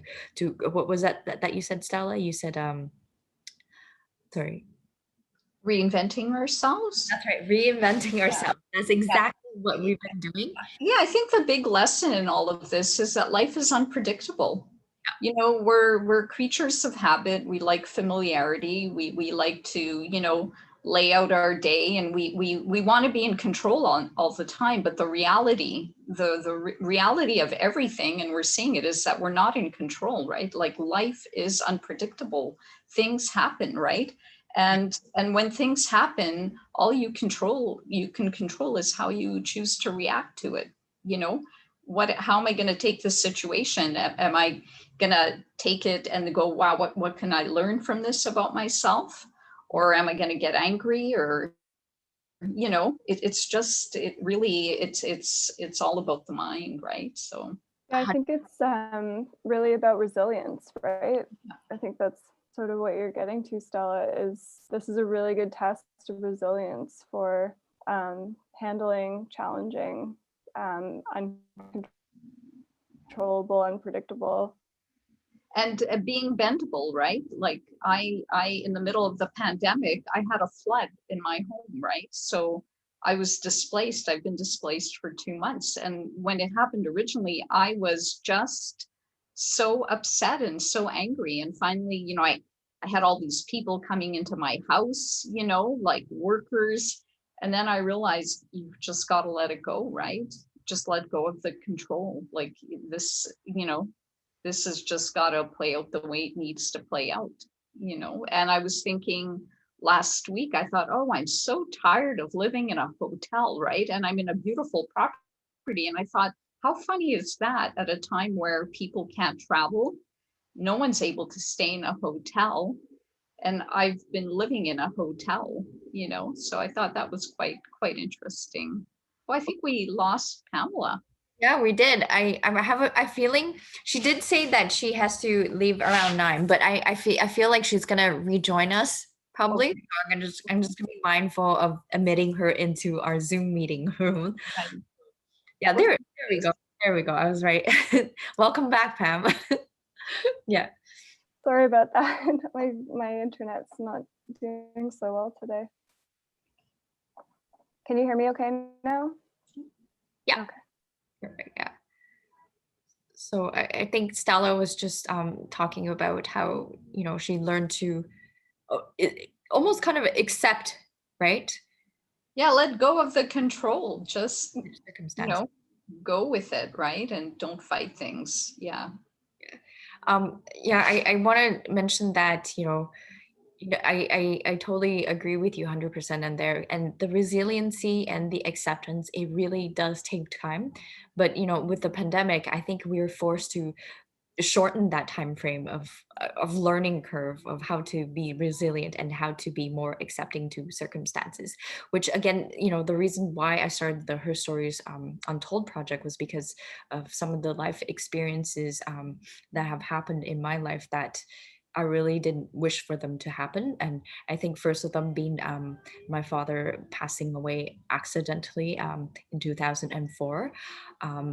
S1: what was that you said, Stella? You said sorry.
S2: Reinventing ourselves.
S1: That's right, reinventing ourselves. That's exactly what we've been doing.
S2: Yeah, I think the big lesson in all of this is that life is unpredictable. We're creatures of habit. We like familiarity. We like to, lay out our day, and we want to be in control on all the time. But the reality, the reality of everything, and we're seeing it, is that we're not in control, right? Like life is unpredictable. Things happen, right? And when things happen, all you can control is how you choose to react to it. You know, how am I going to take this situation? Am I gonna take it and go, wow, what can I learn from this about myself? Or am I gonna get angry? Or it's just, it really, it's all about the mind, right? So
S3: Yeah, I think it's really about resilience, right? I think that's sort of what you're getting to, Stella, is this is a really good test of resilience for handling challenging, uncontrollable, unpredictable.
S2: and being bendable, right? Like I in the middle of the pandemic, I had a flood in my home, right? So I was displaced. I've been displaced for 2 months. And when it happened originally, I was just so upset and so angry. And finally, I had all these people coming into my house, like workers. And then I realized you've just got to let it go, right? Just let go of the control. Like this has just got to play out the way it needs to play out. And I was thinking last week, I thought, oh, I'm so tired of living in a hotel, right? And I'm in a beautiful property. And I thought, how funny is that at a time where people can't travel? No one's able to stay in a hotel. And I've been living in a hotel, so I thought that was quite interesting. Well, I think we lost Pamela.
S1: Yeah, we did. I have a feeling she did say that she has to leave around 9, but I feel like she's gonna rejoin us probably.
S2: Okay.
S1: So I'm just gonna be mindful of admitting her into our Zoom meeting room. Yeah, there we go. There we go. I was right. Welcome back, Pam. Yeah.
S3: Sorry about that. My internet's not doing so well today. Can you hear me okay now?
S1: Yeah.
S3: Okay.
S1: Perfect. Yeah. So I think Stella was just talking about how she learned to almost kind of accept, right?
S2: Yeah, let go of the control. Just,
S1: Circumstance.
S2: Go with it, right? And don't fight things. Yeah.
S1: Yeah, I want to mention that, I totally agree with you 100% in there. And the resiliency and the acceptance, it really does take time. But, with the pandemic, I think we were forced to shorten that time frame of learning curve of how to be resilient and how to be more accepting to circumstances, which again, the reason why I started the Her Stories Untold project was because of some of the life experiences that have happened in my life that I really didn't wish for them to happen. And I think first of them being my father passing away accidentally in 2004.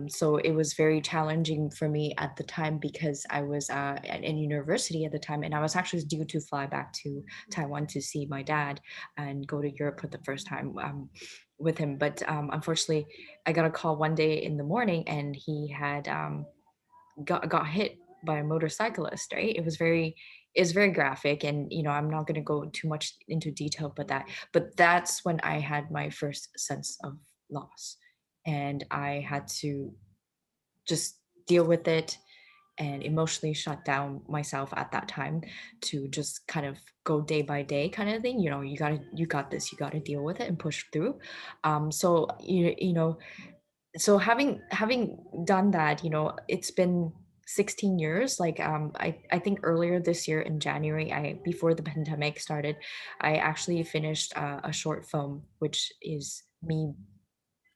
S1: So it was very challenging for me at the time because I was in university at the time, and I was actually due to fly back to Taiwan to see my dad and go to Europe for the first time with him. But unfortunately, I got a call one day in the morning, and he had got hit by a motorcyclist. Right? It was very is very graphic, and I'm not going to go too much into detail, but that's when I had my first sense of loss, and I had to just deal with it and emotionally shut down myself at that time to just kind of go day by day kind of thing. You got this, you got to deal with it and push through. So so having done that, it's been 16 years. Like I think earlier this year in January, I before the pandemic started, I actually finished a short film, which is me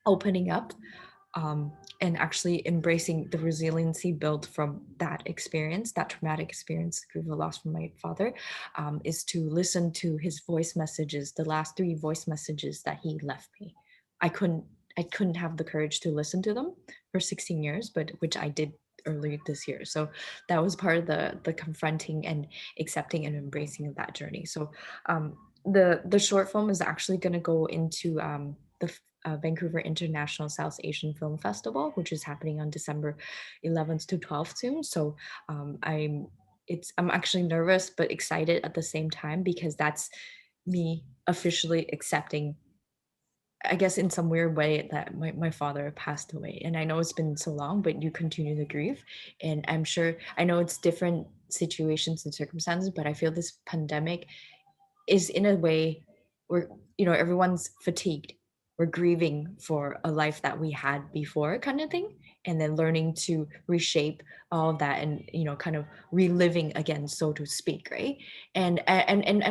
S1: opening up, um, and actually embracing the resiliency built from that experience, that traumatic experience, grief of loss from my father, is to listen to his voice messages, the last three voice messages that he left me. I couldn't, I couldn't have the courage to listen to them for 16 years, but which I did early this year. So that was part of the confronting and accepting and embracing of that journey. So the short film is actually going to go into the Vancouver International South Asian Film Festival, which is happening on December 11th to 12th soon. So I'm actually nervous but excited at the same time, because that's me officially accepting, I guess in some weird way, that my father passed away. And I know it's been so long, but you continue to grieve. And I'm sure, I know it's different situations and circumstances, but I feel this pandemic is in a way where everyone's fatigued, we're grieving for a life that we had before kind of thing, and then learning to reshape all of that, and kind of reliving again, so to speak, right? And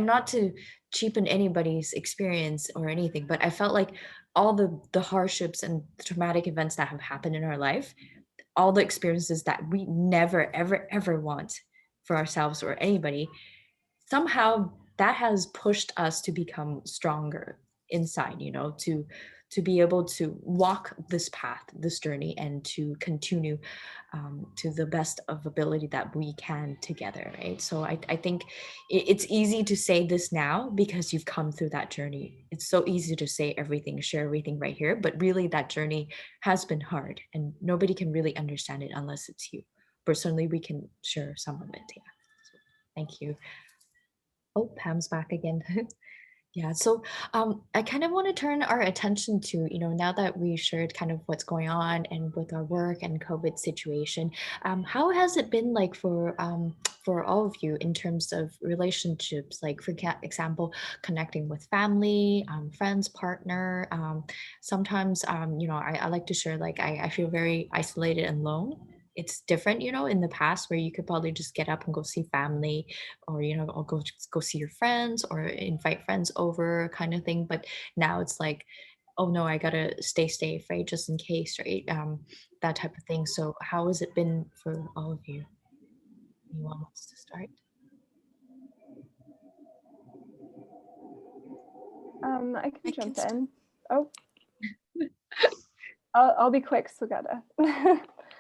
S1: not to cheapen anybody's experience or anything, but I felt like all the hardships and the traumatic events that have happened in our life, all the experiences that we never ever ever want for ourselves or anybody, somehow that has pushed us to become stronger inside, to be able to walk this path, this journey, and to continue to the best of ability that we can together, right? So I think it's easy to say this now because you've come through that journey. It's so easy to say everything, share everything right here, but really that journey has been hard, and nobody can really understand it unless it's you. But certainly we can share some of it. Yeah. So, thank you. Oh, Pam's back again. Yeah, so I kind of want to turn our attention to, now that we shared kind of what's going on and with our work and COVID situation, how has it been like for all of you in terms of relationships, like for example, connecting with family, friends, partner. Sometimes, I like to share, like I feel very isolated and alone. It's different, in the past where you could probably just get up and go see family, or or go see your friends or invite friends over kind of thing. But now it's like, oh no, I gotta stay afraid just in case, right? That type of thing. So how has it been for all of you? Anyone wants to start?
S3: I can
S4: I can
S3: jump
S4: start.
S3: in. Oh, I'll be quick, Swagata.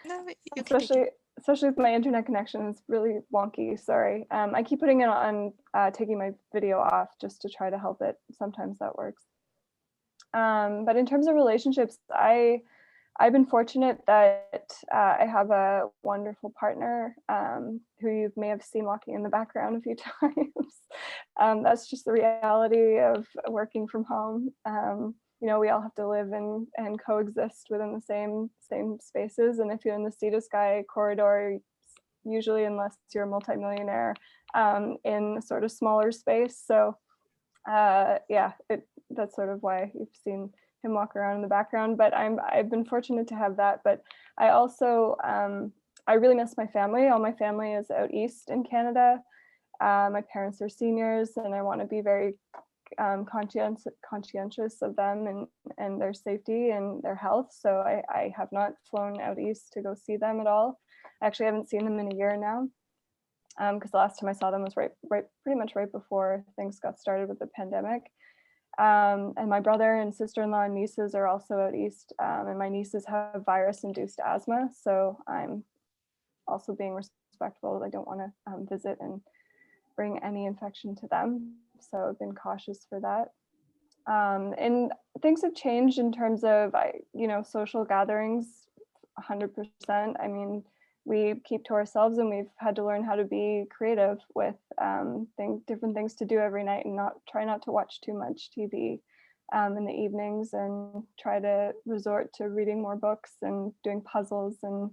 S4: No, you can take it.
S3: especially especially if my internet connection is really wonky. Sorry. I keep putting it on, taking my video off just to try to help it. Sometimes that works. But in terms of relationships, I've been fortunate that I have a wonderful partner, who you may have seen walking in the background a few times. That's just the reality of working from home. We all have to live and coexist within the same spaces. And if you're in the sea to sky corridor, usually, unless you're a multimillionaire, in sort of smaller space. So yeah, that's sort of why you've seen him walk around in the background. But I've been fortunate to have that. But I also I really miss my family. All my family is out east in Canada. My parents are seniors, and I want to be very conscientious of them and their safety and their health. So I have not flown out east to go see them at all. Actually, I haven't seen them in a year now, because the last time I saw them was pretty much right before things got started with the pandemic. And my brother and sister-in-law and nieces are also out east, and my nieces have virus-induced asthma, so I'm also being respectful. I don't want to visit and bring any infection to them, so I've been cautious for that. And things have changed in terms of social gatherings, 100%. I mean, we keep to ourselves, and we've had to learn how to be creative with different things to do every night, and try not to watch too much TV in the evenings, and try to resort to reading more books and doing puzzles and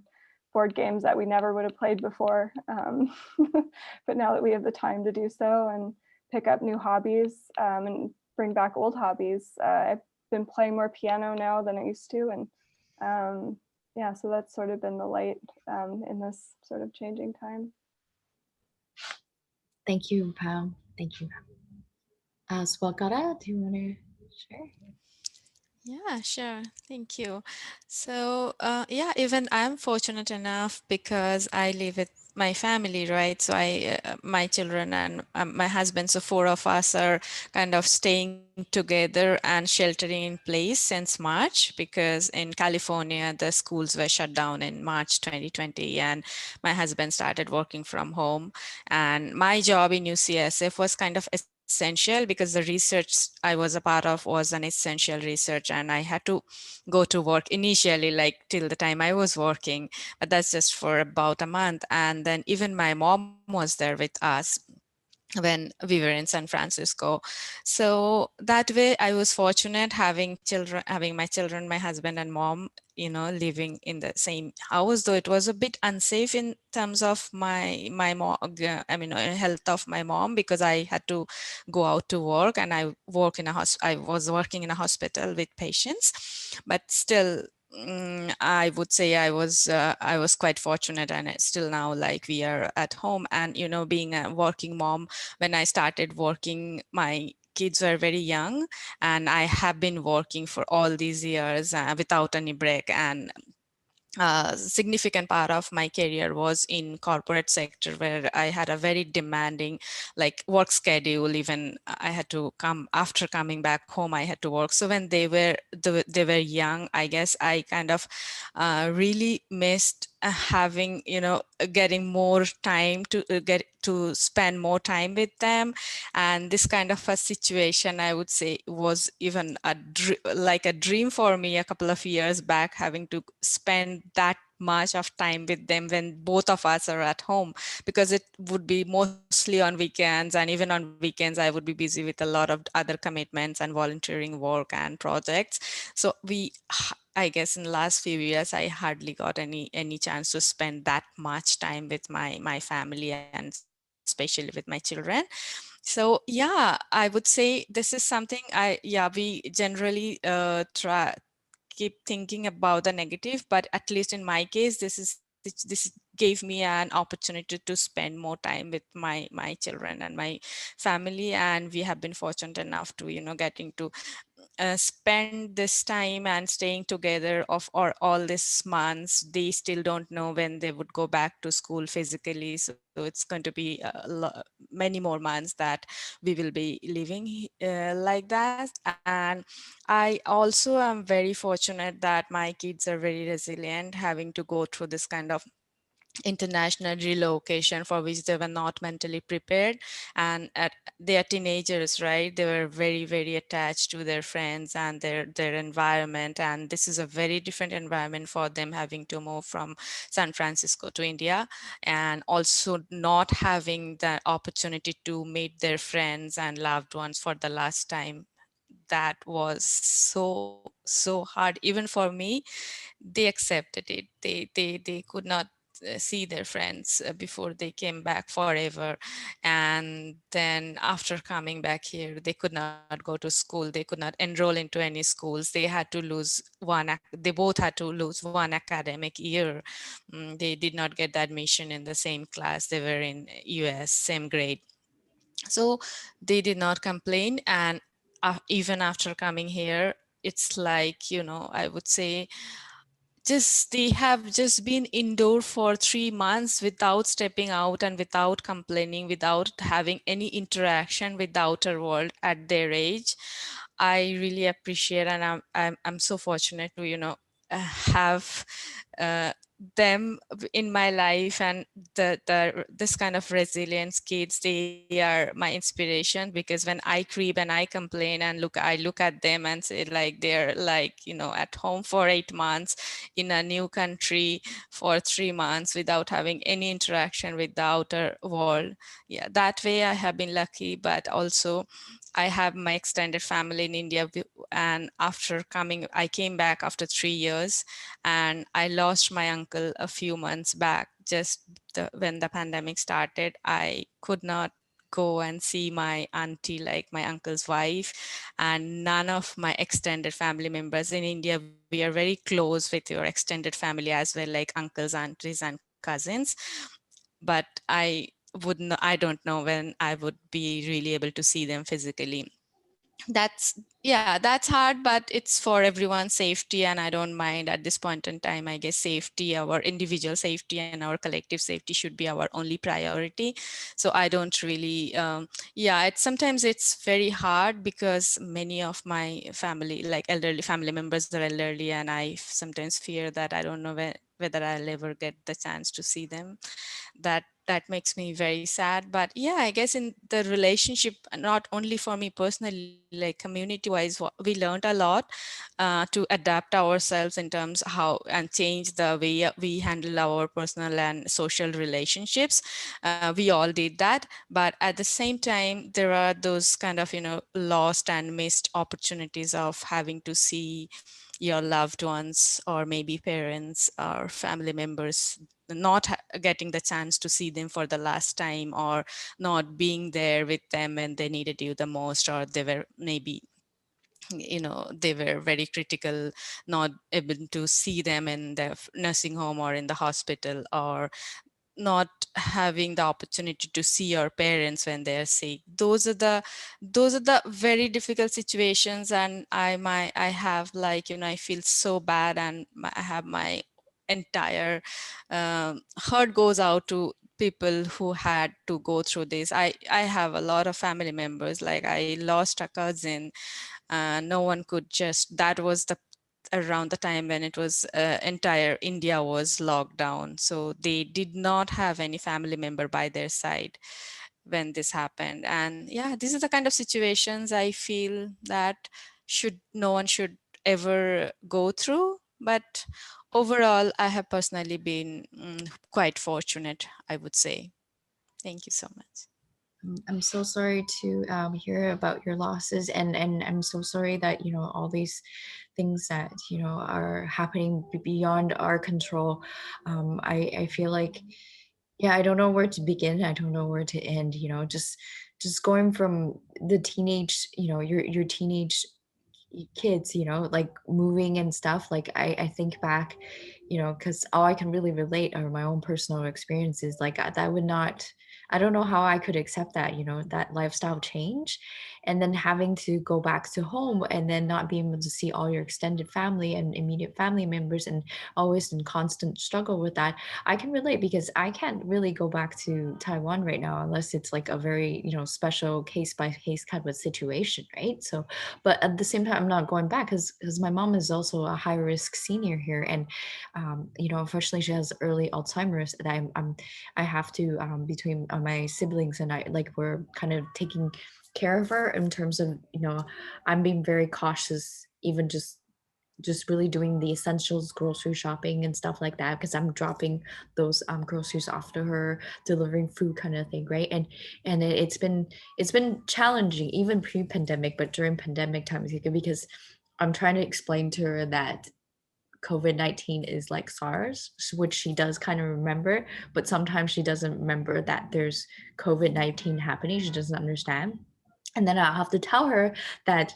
S3: board games that we never would have played before. But now that we have the time to do so, and pick up new hobbies and bring back old hobbies, I've been playing more piano now than I used to, and yeah, so that's sort of been the light in this sort of changing time.
S1: Thank you, Pam. Thank you. Swagata, do you want to share?
S4: Yeah, sure. Thank you. So, yeah, even I'm fortunate enough because I live with my family, right? So my children and my husband, so four of us are kind of staying together and sheltering in place since March, because in California, the schools were shut down in March 2020, and my husband started working from home. And my job in UCSF was kind of essential because the research I was a part of was an essential research, and I had to go to work initially, like till the time I was working, but that's just for about a month. And then even my mom was there with us when we were in San Francisco. So that way I was fortunate having my children, my husband and mom, living in the same house, though it was a bit unsafe in terms of my mom, health of my mom, because I had to go out to work, and I was working in a hospital with patients. But still, I would say I was quite fortunate, and it's still now, like, we are at home. And being a working mom, when I started working, my kids were very young, and I have been working for all these years without any break. And a significant part of my career was in corporate sector, where I had a very demanding, like, work schedule. Even I had to come after coming back home, I had to work. So when they were young, I guess I kind of really missed having, getting more time to get to spend more time with them. And this kind of a situation, I would say, was even like a dream for me a couple of years back, having to spend that much of time with them when both of us are at home, because it would be mostly on weekends, and even on weekends I would be busy with a lot of other commitments and volunteering work and projects. So I guess in the last few years I hardly got any chance to spend that much time with my family, and especially with my children. So yeah, I would say this is something we generally try keep thinking about the negative, but at least in my case, this gave me an opportunity to spend more time with my children and my family. And we have been fortunate enough to getting to spend this time and staying together of or all these months. They still don't know when they would go back to school physically, so it's going to be many more months that we will be living like that. And I also am very fortunate that my kids are very resilient, having to go through this kind of international relocation for which they were not mentally prepared. And they are teenagers, right? They were very, very attached to their friends and their environment, and this is a very different environment for them, having to move from San Francisco to India, and also not having the opportunity to meet their friends and loved ones for the last time. That was so hard even for me. They accepted it. They could not see their friends before they came back forever. And then after coming back here, they could not go to school, they could not enroll into any schools. They had to lose they both had to lose one academic year. They did not get the admission in the same class. They were in US, same grade. So they did not complain. And even after coming here, it's like, I would say, just they have just been indoor for 3 months without stepping out and without complaining, without having any interaction with the outer world at their age. I really appreciate, and I'm so fortunate to have uh, them in my life, and the this kind of resilience kids, they are my inspiration, because when I creep and I complain and I look at them and say like they're like, at home for 8 months in a new country for 3 months without having any interaction with the outer world. Yeah, that way I have been lucky. But also I have my extended family in India, and after coming, I came back after 3 years, and I lost my uncle a few months back. Just when the pandemic started, I could not go and see my auntie, like my uncle's wife, and none of my extended family members in India. We are very close with your extended family as well, like uncles, aunties, and cousins. But I don't know when I would be really able to see them physically. That's hard, but it's for everyone's safety, and I don't mind at this point in time. I guess safety, our individual safety and our collective safety, should be our only priority. So I don't really it's sometimes it's very hard because many of my family, like elderly family members, are elderly, and I sometimes fear that I don't know whether I'll ever get the chance to see them. That makes me very sad. But yeah, I guess in the relationship, not only for me personally, like community wise, we learned a lot to adapt ourselves in terms how and change the way we handle our personal and social relationships. We all did that, but at the same time there are those kind of lost and missed opportunities of having to see your loved ones, or maybe parents or family members, not getting the chance to see them for the last time, or not being there with them when they needed you the most, or they were maybe they were very critical, not able to see them in the nursing home or in the hospital, or not having the opportunity to see your parents when they're sick. Those are the very difficult situations, and I have, like, I feel so bad, and I have my entire heart goes out to people who had to go through this. I have a lot of family members, like I lost a cousin. No one could just that was the around the time when it was entire India was locked down, so they did not have any family member by their side when this happened. And yeah, these are the kind of situations I feel that should no one should ever go through. But overall, I have personally been quite fortunate, I would say. Thank you so much.
S1: I'm so sorry to hear about your losses, and I'm so sorry that all these things that are happening beyond our control. I feel like, yeah, I don't know where to begin. I don't know where to end. Just going from the teenage, your teenage kids, like moving and stuff. Like I think back, because all I can really relate are my own personal experiences. Like that would not, I don't know how I could accept that, that lifestyle change, and then having to go back to home and then not being able to see all your extended family and immediate family members, and always in constant struggle with that. I can relate because I can't really go back to Taiwan right now unless it's like a very, special case by case kind of situation, right? So but at the same time, I'm not going back because my mom is also a high risk senior here, and unfortunately she has early Alzheimer's, and I have to, between my siblings and I, like, we're kind of taking care of her in terms of, I'm being very cautious, even just really doing the essentials, grocery shopping and stuff like that, because I'm dropping those groceries off to her, delivering food kind of thing, right? And it's been challenging even pre-pandemic, but during pandemic times, because I'm trying to explain to her that COVID-19 is like SARS, which she does kind of remember, but sometimes she doesn't remember that there's COVID-19 happening. She doesn't understand. And then I'll have to tell her that,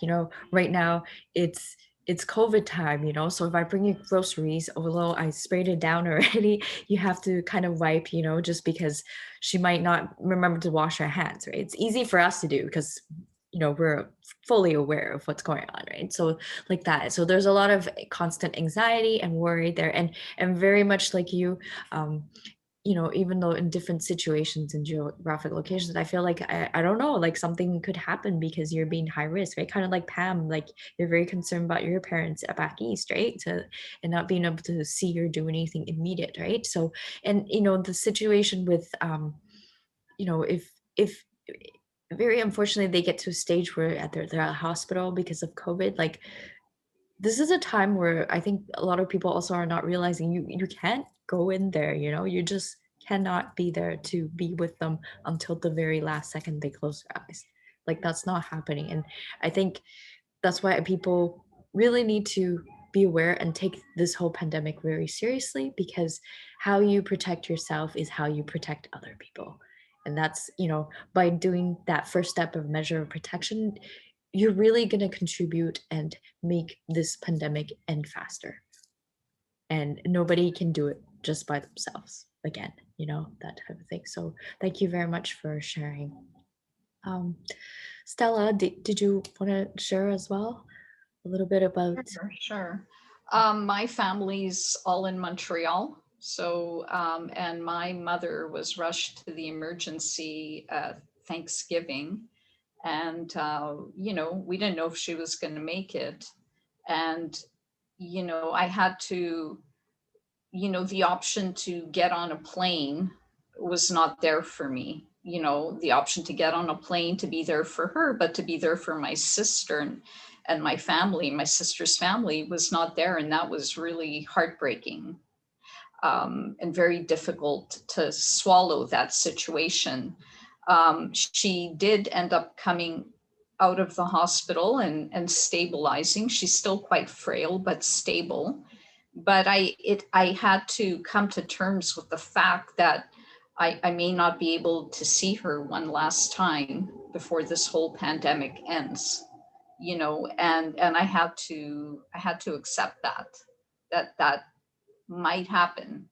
S1: right now it's it's COVID time, so if I bring you groceries, although I sprayed it down already, you have to kind of wipe, just because she might not remember to wash her hands, right? It's easy for us to do because we're fully aware of what's going on, right? So like that. So there's a lot of constant anxiety and worry there, and very much like you, um, even though in different situations and geographic locations, I feel like I don't know, like something could happen because you're being high risk, right? Kind of like Pam, like you're very concerned about your parents back east, right? And not being able to see or do anything immediate, right? So, and the situation with if very unfortunately they get to a stage where they're at a hospital because of COVID, like this is a time where I think a lot of people also are not realizing you can't go in there, you just cannot be there to be with them until the very last second they close their eyes. Like that's not happening. And I think that's why people really need to be aware and take this whole pandemic very seriously, because how you protect yourself is how you protect other people. And that's, by doing that first step of measure of protection, you're really going to contribute and make this pandemic end faster. And nobody can do it just by themselves. Again, that type of thing. So thank you very much for sharing. Um, Stella, did you want to share as well a little bit about?
S2: Sure. My family's all in Montreal. So, and my mother was rushed to the emergency Thanksgiving. And, we didn't know if she was going to make it. And, I had to, the option to get on a plane was not there for me. The option to get on a plane to be there for her, but to be there for my sister and my family, my sister's family was not there. And that was really heartbreaking, and very difficult to swallow that situation. She did end up coming out of the hospital and stabilizing. She's still quite frail, but stable. But I had to come to terms with the fact that I may not be able to see her one last time before this whole pandemic ends, and I had to accept that might happen,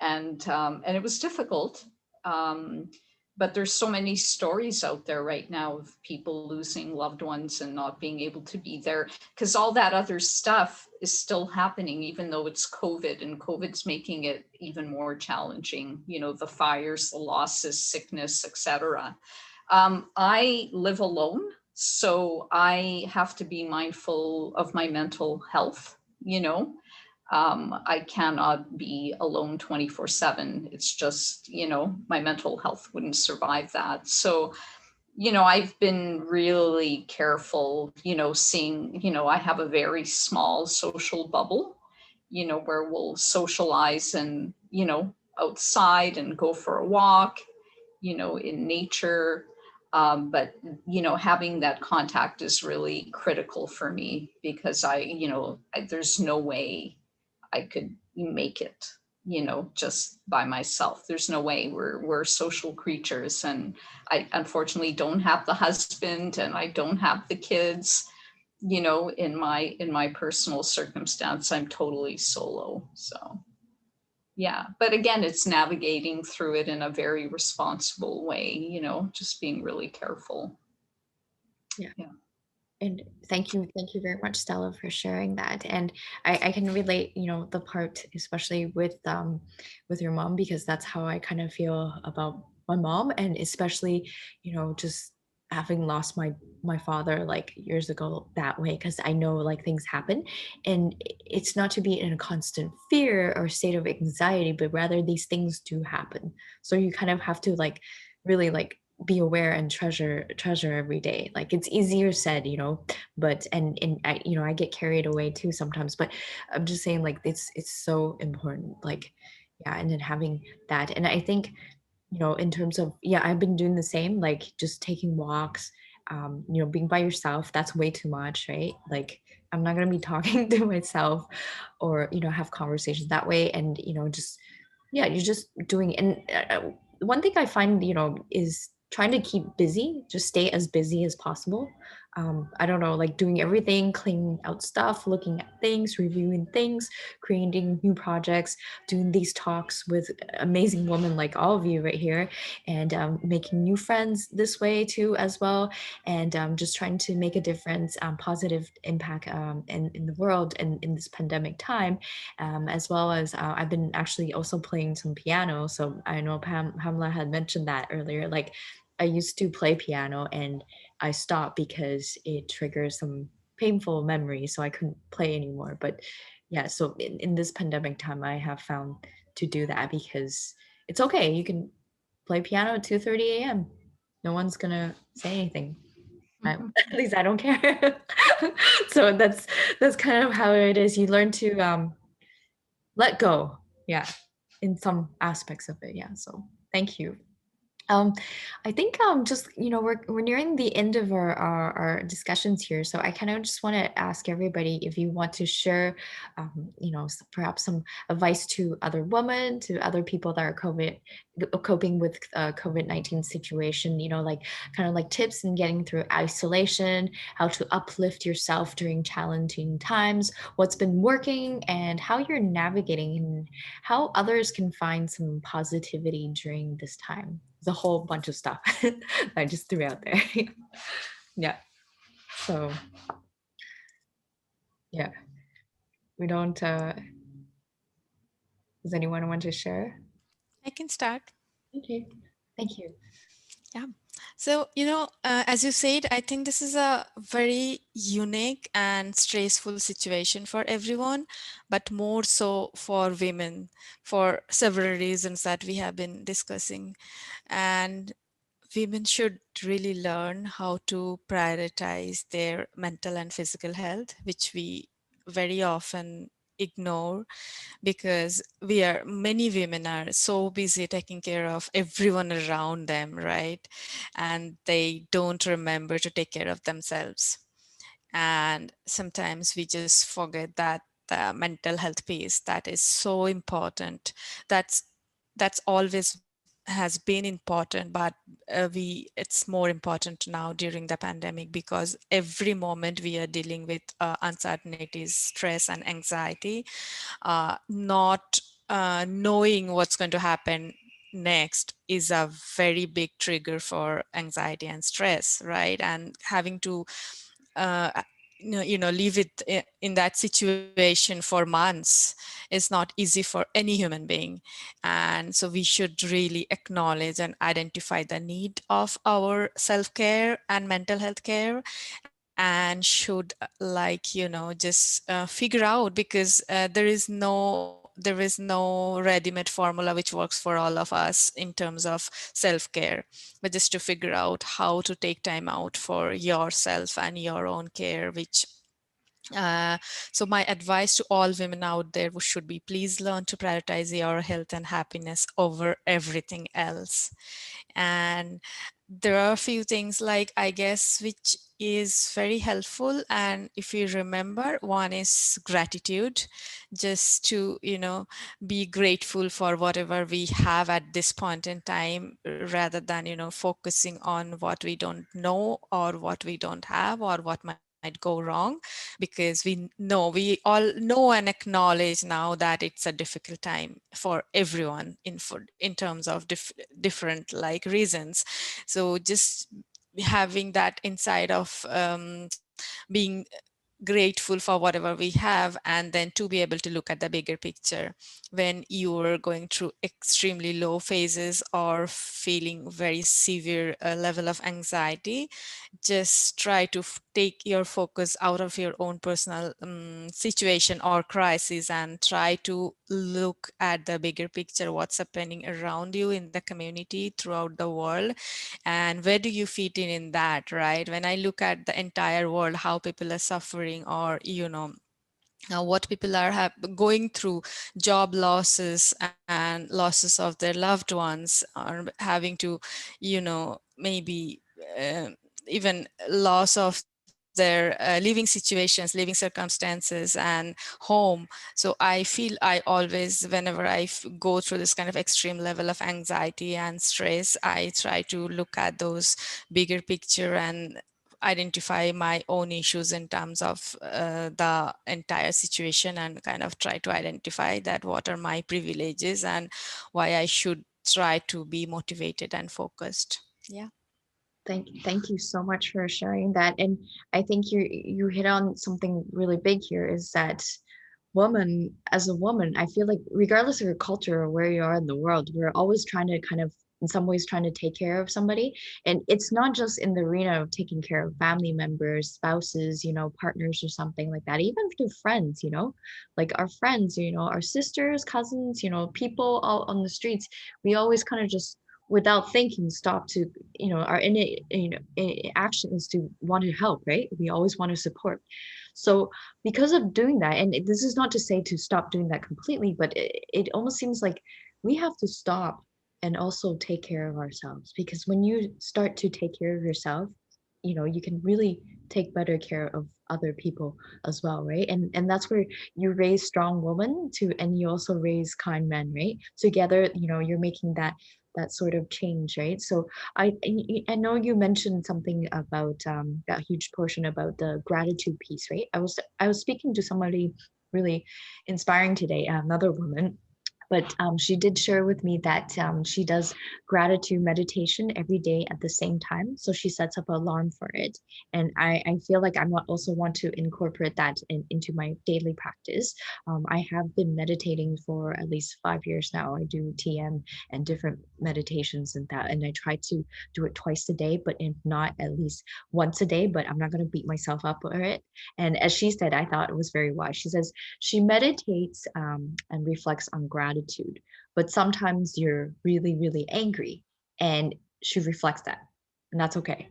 S2: and it was difficult. Um, but there's so many stories out there right now of people losing loved ones and not being able to be there because all that other stuff is still happening, even though it's COVID, and COVID's making it even more challenging. The fires, the losses, sickness, etc. I live alone, so I have to be mindful of my mental health. I cannot be alone 24/7. It's just, my mental health wouldn't survive that. So, I've been really careful, seeing, I have a very small social bubble, where we'll socialize and, outside and go for a walk, in nature. But, having that contact is really critical for me because there's no way I could make it, just by myself. There's no way. We're social creatures, and I unfortunately don't have the husband, and I don't have the kids. In my personal circumstance, I'm totally solo. So yeah, but again, it's navigating through it in a very responsible way. Just being really careful.
S1: Yeah.
S2: Yeah.
S1: And thank you very much, Stella, for sharing that. And I can relate, the part especially with your mom, because that's how I kind of feel about my mom, and especially, just having lost my father like years ago that way, because I know like things happen, and it's not to be in a constant fear or state of anxiety, but rather these things do happen. So you kind of have to like really like be aware and treasure every day. Like it's easier said, but and I, I get carried away too sometimes, but I'm just saying like it's so important. Like yeah, and then having that. And I think, in terms of, yeah, I've been doing the same, like just taking walks, being by yourself, that's way too much, right? Like I'm not going to be talking to myself or, have conversations that way. And, just, yeah, you're just doing. And one thing I find, is trying to keep busy, just stay as busy as possible. I don't know, like doing everything, cleaning out stuff, looking at things, reviewing things, creating new projects, doing these talks with amazing women like all of you right here, and making new friends this way too as well, and just trying to make a difference, positive impact in the world and in this pandemic time, as well as I've been actually also playing some piano. So I know Pamela had mentioned that earlier. Like I used to play piano and I stopped because it triggers some painful memories, so I couldn't play anymore. But yeah, so in this pandemic time, I have found to do that because it's okay. You can play piano at 2:30 a.m. No one's gonna say anything. At least I don't care. So that's kind of how it is. You learn to let go. Yeah, in some aspects of it. Yeah. So thank you. Um, I think just we're nearing the end of our discussions here, so I kind of just want to ask everybody if you want to share, perhaps some advice to other women, to other people that are coping with COVID-19 situation. Like kind of like tips in getting through isolation, how to uplift yourself during challenging times, what's been working, and how you're navigating, and how others can find some positivity during this time. There's a whole bunch of stuff I just threw out there. Yeah. So yeah, we don't. Does anyone want to share?
S4: I can start.
S1: Okay. Thank you.
S4: Yeah. So, as you said, I think this is a very unique and stressful situation for everyone, but more so for women for several reasons that we have been discussing. And women should really learn how to prioritize their mental and physical health, which we very often ignore because many women are so busy taking care of everyone around them, right? And they don't remember to take care of themselves. And sometimes we just forget that the mental health piece that is so important. That's always has been important, but it's more important now during the pandemic because every moment we are dealing with uncertainties, stress, and anxiety, not knowing what's going to happen next is a very big trigger for anxiety and stress, right? And having to uh, live in that situation for months is not easy for any human being. And so we should really acknowledge and identify the need of our self-care and mental health care, and should just figure out, because there is no ready-made formula which works for all of us in terms of self-care, but just to figure out how to take time out for yourself and your own care, which uh, so my advice to all women out there should be, please learn to prioritize your health and happiness over everything else. And there are a few things, like, I guess, which is very helpful. And if you remember, one is gratitude, just to, be grateful for whatever we have at this point in time, rather than, focusing on what we don't know or what we don't have or what might go wrong, because we all know and acknowledge now that it's a difficult time for everyone in terms of different like reasons. So just having that inside of being grateful for whatever we have, and then to be able to look at the bigger picture when you're going through extremely low phases or feeling very severe level of anxiety. Just try to take your focus out of your own personal situation or crisis, and try to look at the bigger picture, what's happening around you in the community throughout the world, and where do you fit in that, right? When I look at the entire world, how people are suffering, or what people are going through, job losses and losses of their loved ones, or having to maybe uh, even loss of their living circumstances and home. So I feel I always, whenever go through this kind of extreme level of anxiety and stress, I try to look at those bigger picture and identify my own issues in terms of the entire situation, and kind of try to identify that what are my privileges and why I should try to be motivated and focused. Yeah.
S1: Thank you so much for sharing that. And I think you hit on something really big here, is that woman, as a woman, I feel like regardless of your culture or where you are in the world, we're always trying to kind of, in some ways, trying to take care of somebody. And it's not just in the arena of taking care of family members, spouses, partners or something like that, even through friends, like our friends, our sisters, cousins, people out on the streets. We always kind of just, without thinking, stop to, our innate, action is to want to help, right? We always want to support. So because of doing that, and this is not to say to stop doing that completely, but it almost seems like we have to stop and also take care of ourselves, because when you start to take care of yourself, you can really take better care of other people as well, right? And that's where you raise strong women to, and you also raise kind men, right? Together, you're making that sort of change, right? So I know you mentioned something about that huge portion about the gratitude piece, right? I was speaking to somebody really inspiring today, another woman, but she did share with me that she does gratitude meditation every day at the same time. So she sets up an alarm for it. And I feel like I also want to incorporate that into my daily practice. I have been meditating for at least 5 years now. I do TM and different meditations and that. And I try to do it twice a day, but if not, at least once a day. But I'm not going to beat myself up for it. And as she said, I thought it was very wise. She says she meditates and reflects on gratitude, but sometimes you're really, really angry, and she reflects that, and that's okay.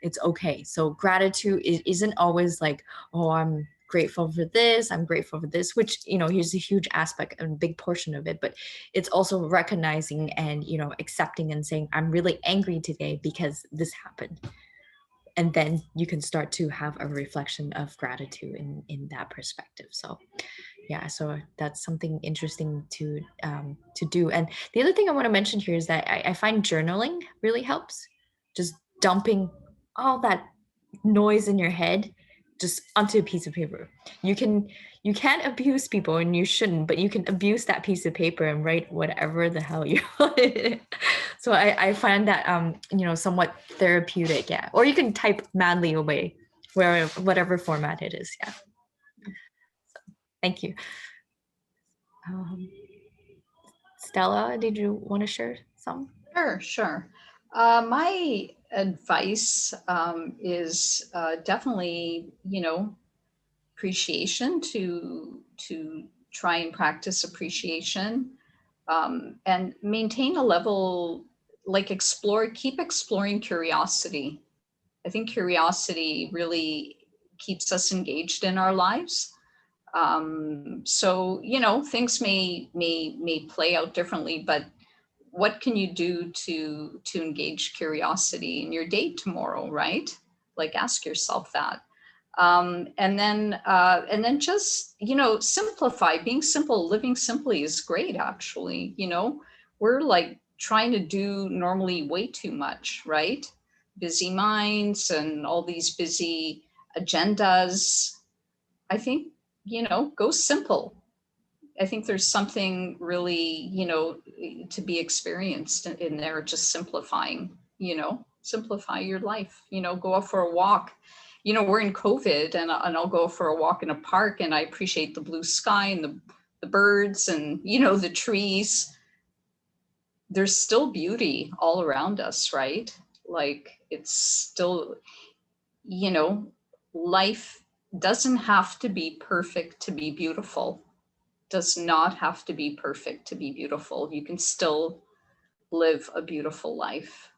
S1: It's okay. So gratitude isn't always like, oh, I'm grateful for this, I'm grateful for this, which, here's a huge aspect and big portion of it, but it's also recognizing and, accepting and saying, I'm really angry today because this happened. And then you can start to have a reflection of gratitude in that perspective. So yeah, so that's something interesting to do. And the other thing I want to mention here is that I find journaling really helps, just dumping all that noise in your head just onto a piece of paper. You can't abuse people, and you shouldn't, but you can abuse that piece of paper and write whatever the hell you want. So I find that somewhat therapeutic. Yeah, or you can type madly away, whatever format it is. Yeah. So, thank you. Stella, did you want to share some?
S2: Sure. My advice is definitely, appreciation, to try and practice appreciation, and maintain a level, like keep exploring curiosity. I think curiosity really keeps us engaged in our lives. So things may play out differently, but what can you do to engage curiosity in your day tomorrow, right? Like, ask yourself that. And then just simplify. Being simple, living simply is great, actually. We're like trying to do normally way too much, right? Busy minds and all these busy agendas. I think, go simple. I think there's something really, to be experienced in there, just simplifying, simplify your life, go out for a walk. We're in COVID, and I'll go for a walk in a park, and I appreciate the blue sky and the birds and, the trees. There's still beauty all around us, right? Like, it's still, life doesn't have to be perfect to be beautiful. Does not have to be perfect to be beautiful. You can still live a beautiful life.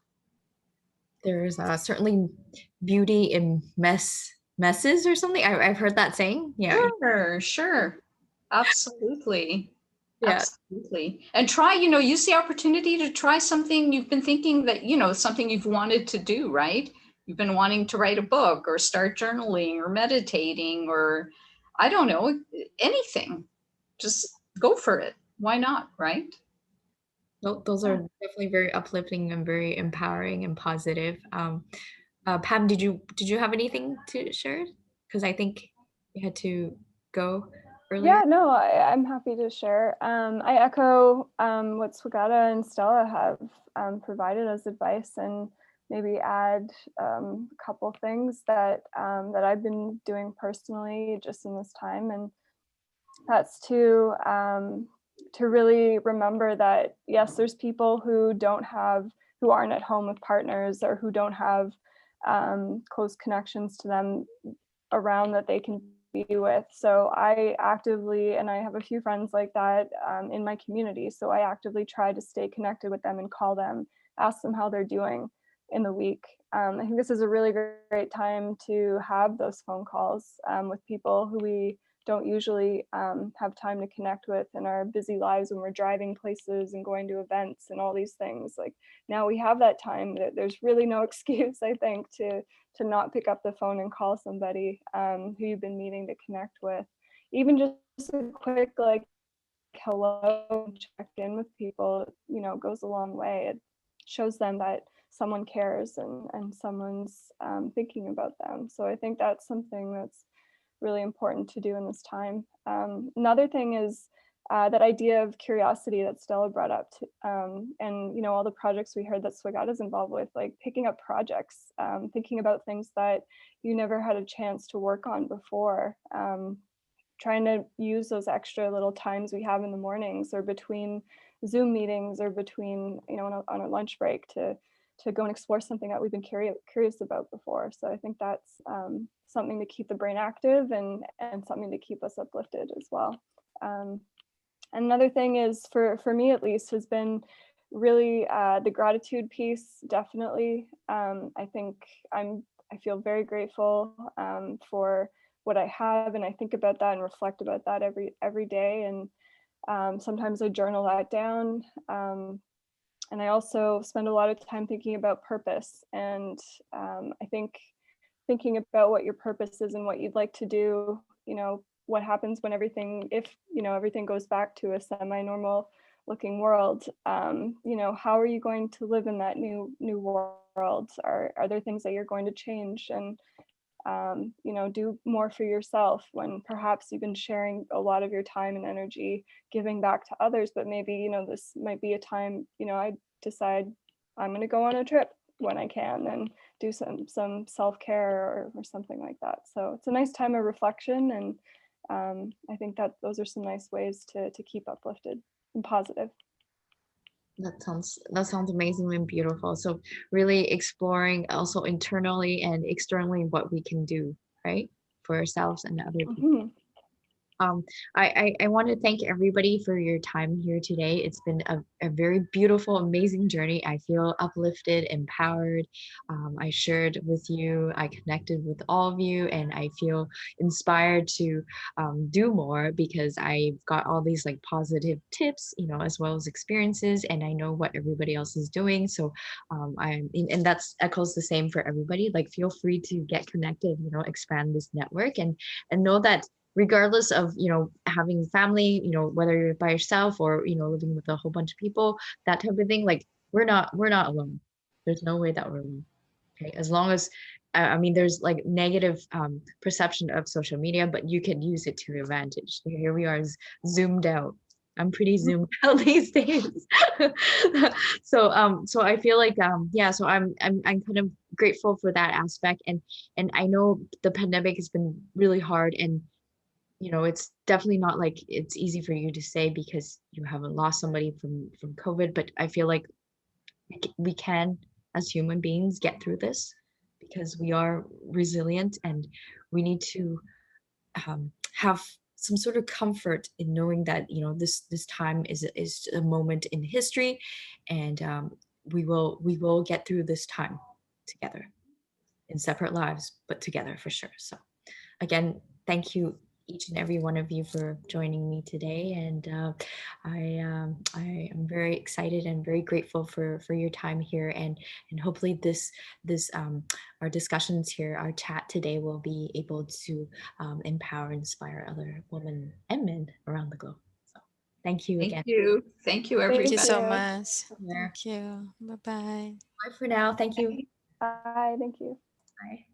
S1: There's certainly beauty in messes or something. I've heard that saying. Yeah.
S2: Sure. Absolutely.
S1: Yeah.
S2: Absolutely. And try, use the opportunity to try something you've been thinking that, something you've wanted to do, right? You've been wanting to write a book or start journaling or meditating, or I don't know, anything. Just go for it. Why not, right?
S1: Those are definitely very uplifting and very empowering and positive. Pam, did you have anything to share? Because I think you had to go earlier.
S3: Yeah, no, I'm happy to share. I echo what Swagata and Stella have provided as advice, and maybe add a couple things that that I've been doing personally just in this time, and that's to really remember that yes, there's people who aren't at home with partners, or who don't have close connections to them around that they can be with. So I actively, and I have a few friends like that in my community, so I actively try to stay connected with them and call them, ask them how they're doing in the week. I think this is a really great time to have those phone calls with people who we don't usually have time to connect with in our busy lives when we're driving places and going to events and all these things. Like, now we have that time. There's really no excuse, I think, to not pick up the phone and call somebody who you've been meaning to connect with. Even just a quick like hello, check in with people, goes a long way. It shows them that someone cares, and someone's thinking about them. So I think that's something that's really important to do in this time. Another thing is that idea of curiosity that Stella brought up, and all the projects we heard that Swagata is involved with, like picking up projects, thinking about things that you never had a chance to work on before. Trying to use those extra little times we have in the mornings, or between Zoom meetings, or between on a lunch break, to go and explore something that we've been curious about before. So I think that's something to keep the brain active, and something to keep us uplifted as well. And another thing is, for me at least, has been really the gratitude piece. Definitely, I think I feel very grateful for what I have, and I think about that and reflect about that every day. And sometimes I journal that down. And I also spend a lot of time thinking about purpose. And I think thinking about what your purpose is and what you'd like to do, what happens when if everything goes back to a semi-normal looking world, how are you going to live in that new world? Are there things that you're going to change, and do more for yourself, when perhaps you've been sharing a lot of your time and energy giving back to others, but maybe this might be a time, I decide I'm going to go on a trip when I can, and do some self-care, or something like that. So it's a nice time of reflection, and I think that those are some nice ways to keep uplifted and positive.
S1: That sounds amazing and beautiful. So really exploring also internally and externally what we can do, right, for ourselves and other people.
S3: Mhm.
S1: Um, I want to thank everybody for your time here today. It's been a very beautiful, amazing journey. I feel uplifted, empowered. I shared with you, I connected with all of you, and I feel inspired to do more, because I've got all these like positive tips, as well as experiences, and I know what everybody else is doing. So and that's echoes the same for everybody. Like, feel free to get connected, expand this network, and know that regardless of having family, whether you're by yourself or living with a whole bunch of people, that type of thing, like, we're not alone. There's no way that we're alone. Okay, as long as I mean, there's like negative perception of social media, but you can use it to your advantage. Here we are, zoomed out. I'm pretty zoomed out these days. So I feel like yeah, so I'm kind of grateful for that aspect. And I know the pandemic has been really hard, and it's definitely not like it's easy for you to say, because you haven't lost somebody from COVID, but I feel like we can, as human beings, get through this, because we are resilient, and we need to have some sort of comfort in knowing that this time is a moment in history, and we will get through this time together, in separate lives, but together for sure. So again, thank you, each and every one of you, for joining me today. And I am very excited and very grateful for your time here. And hopefully this our discussions here, our chat today, will be able to empower and inspire other women and men around the globe. So thank you
S2: Thank
S1: again.
S2: you. Thank you,
S3: Thank
S4: Thank you
S2: everybody.
S4: so
S3: you.
S4: much.
S1: Bye
S4: Thank you. Bye bye.
S1: for now. Thank you.
S3: Bye. Thank you.
S1: Bye.